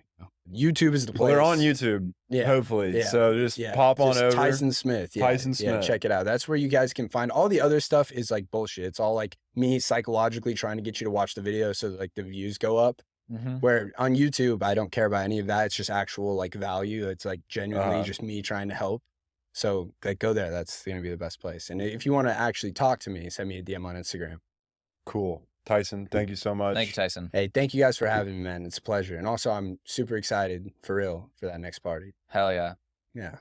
Speaker 2: YouTube is the place.
Speaker 1: Well, they're on YouTube,
Speaker 2: Yeah.
Speaker 1: hopefully.
Speaker 2: Yeah.
Speaker 1: So just
Speaker 2: Yeah.
Speaker 1: pop on
Speaker 2: Just
Speaker 1: over.
Speaker 2: Tyson Smith. Yeah.
Speaker 1: Tyson
Speaker 2: Yeah,
Speaker 1: Smith.
Speaker 2: check it out. That's where you guys can find all the other stuff is like bullshit. It's all like me psychologically trying to get you to watch the video so that, like the views go up.
Speaker 3: Mhm.
Speaker 2: Where on YouTube, I don't care about any of that. It's just actual like value. It's like genuinely
Speaker 1: Uh-huh.
Speaker 2: just me trying to help. So like go there. That's going to be the best place. And if you want to actually talk to me, send me a DM on Instagram.
Speaker 1: Cool. Tyson, thank you so much.
Speaker 3: Thank you, Tyson.
Speaker 2: Hey, thank you guys for having me, man. It's a pleasure. And also I'm super excited for real for that next party.
Speaker 3: Hell yeah.
Speaker 2: Yeah.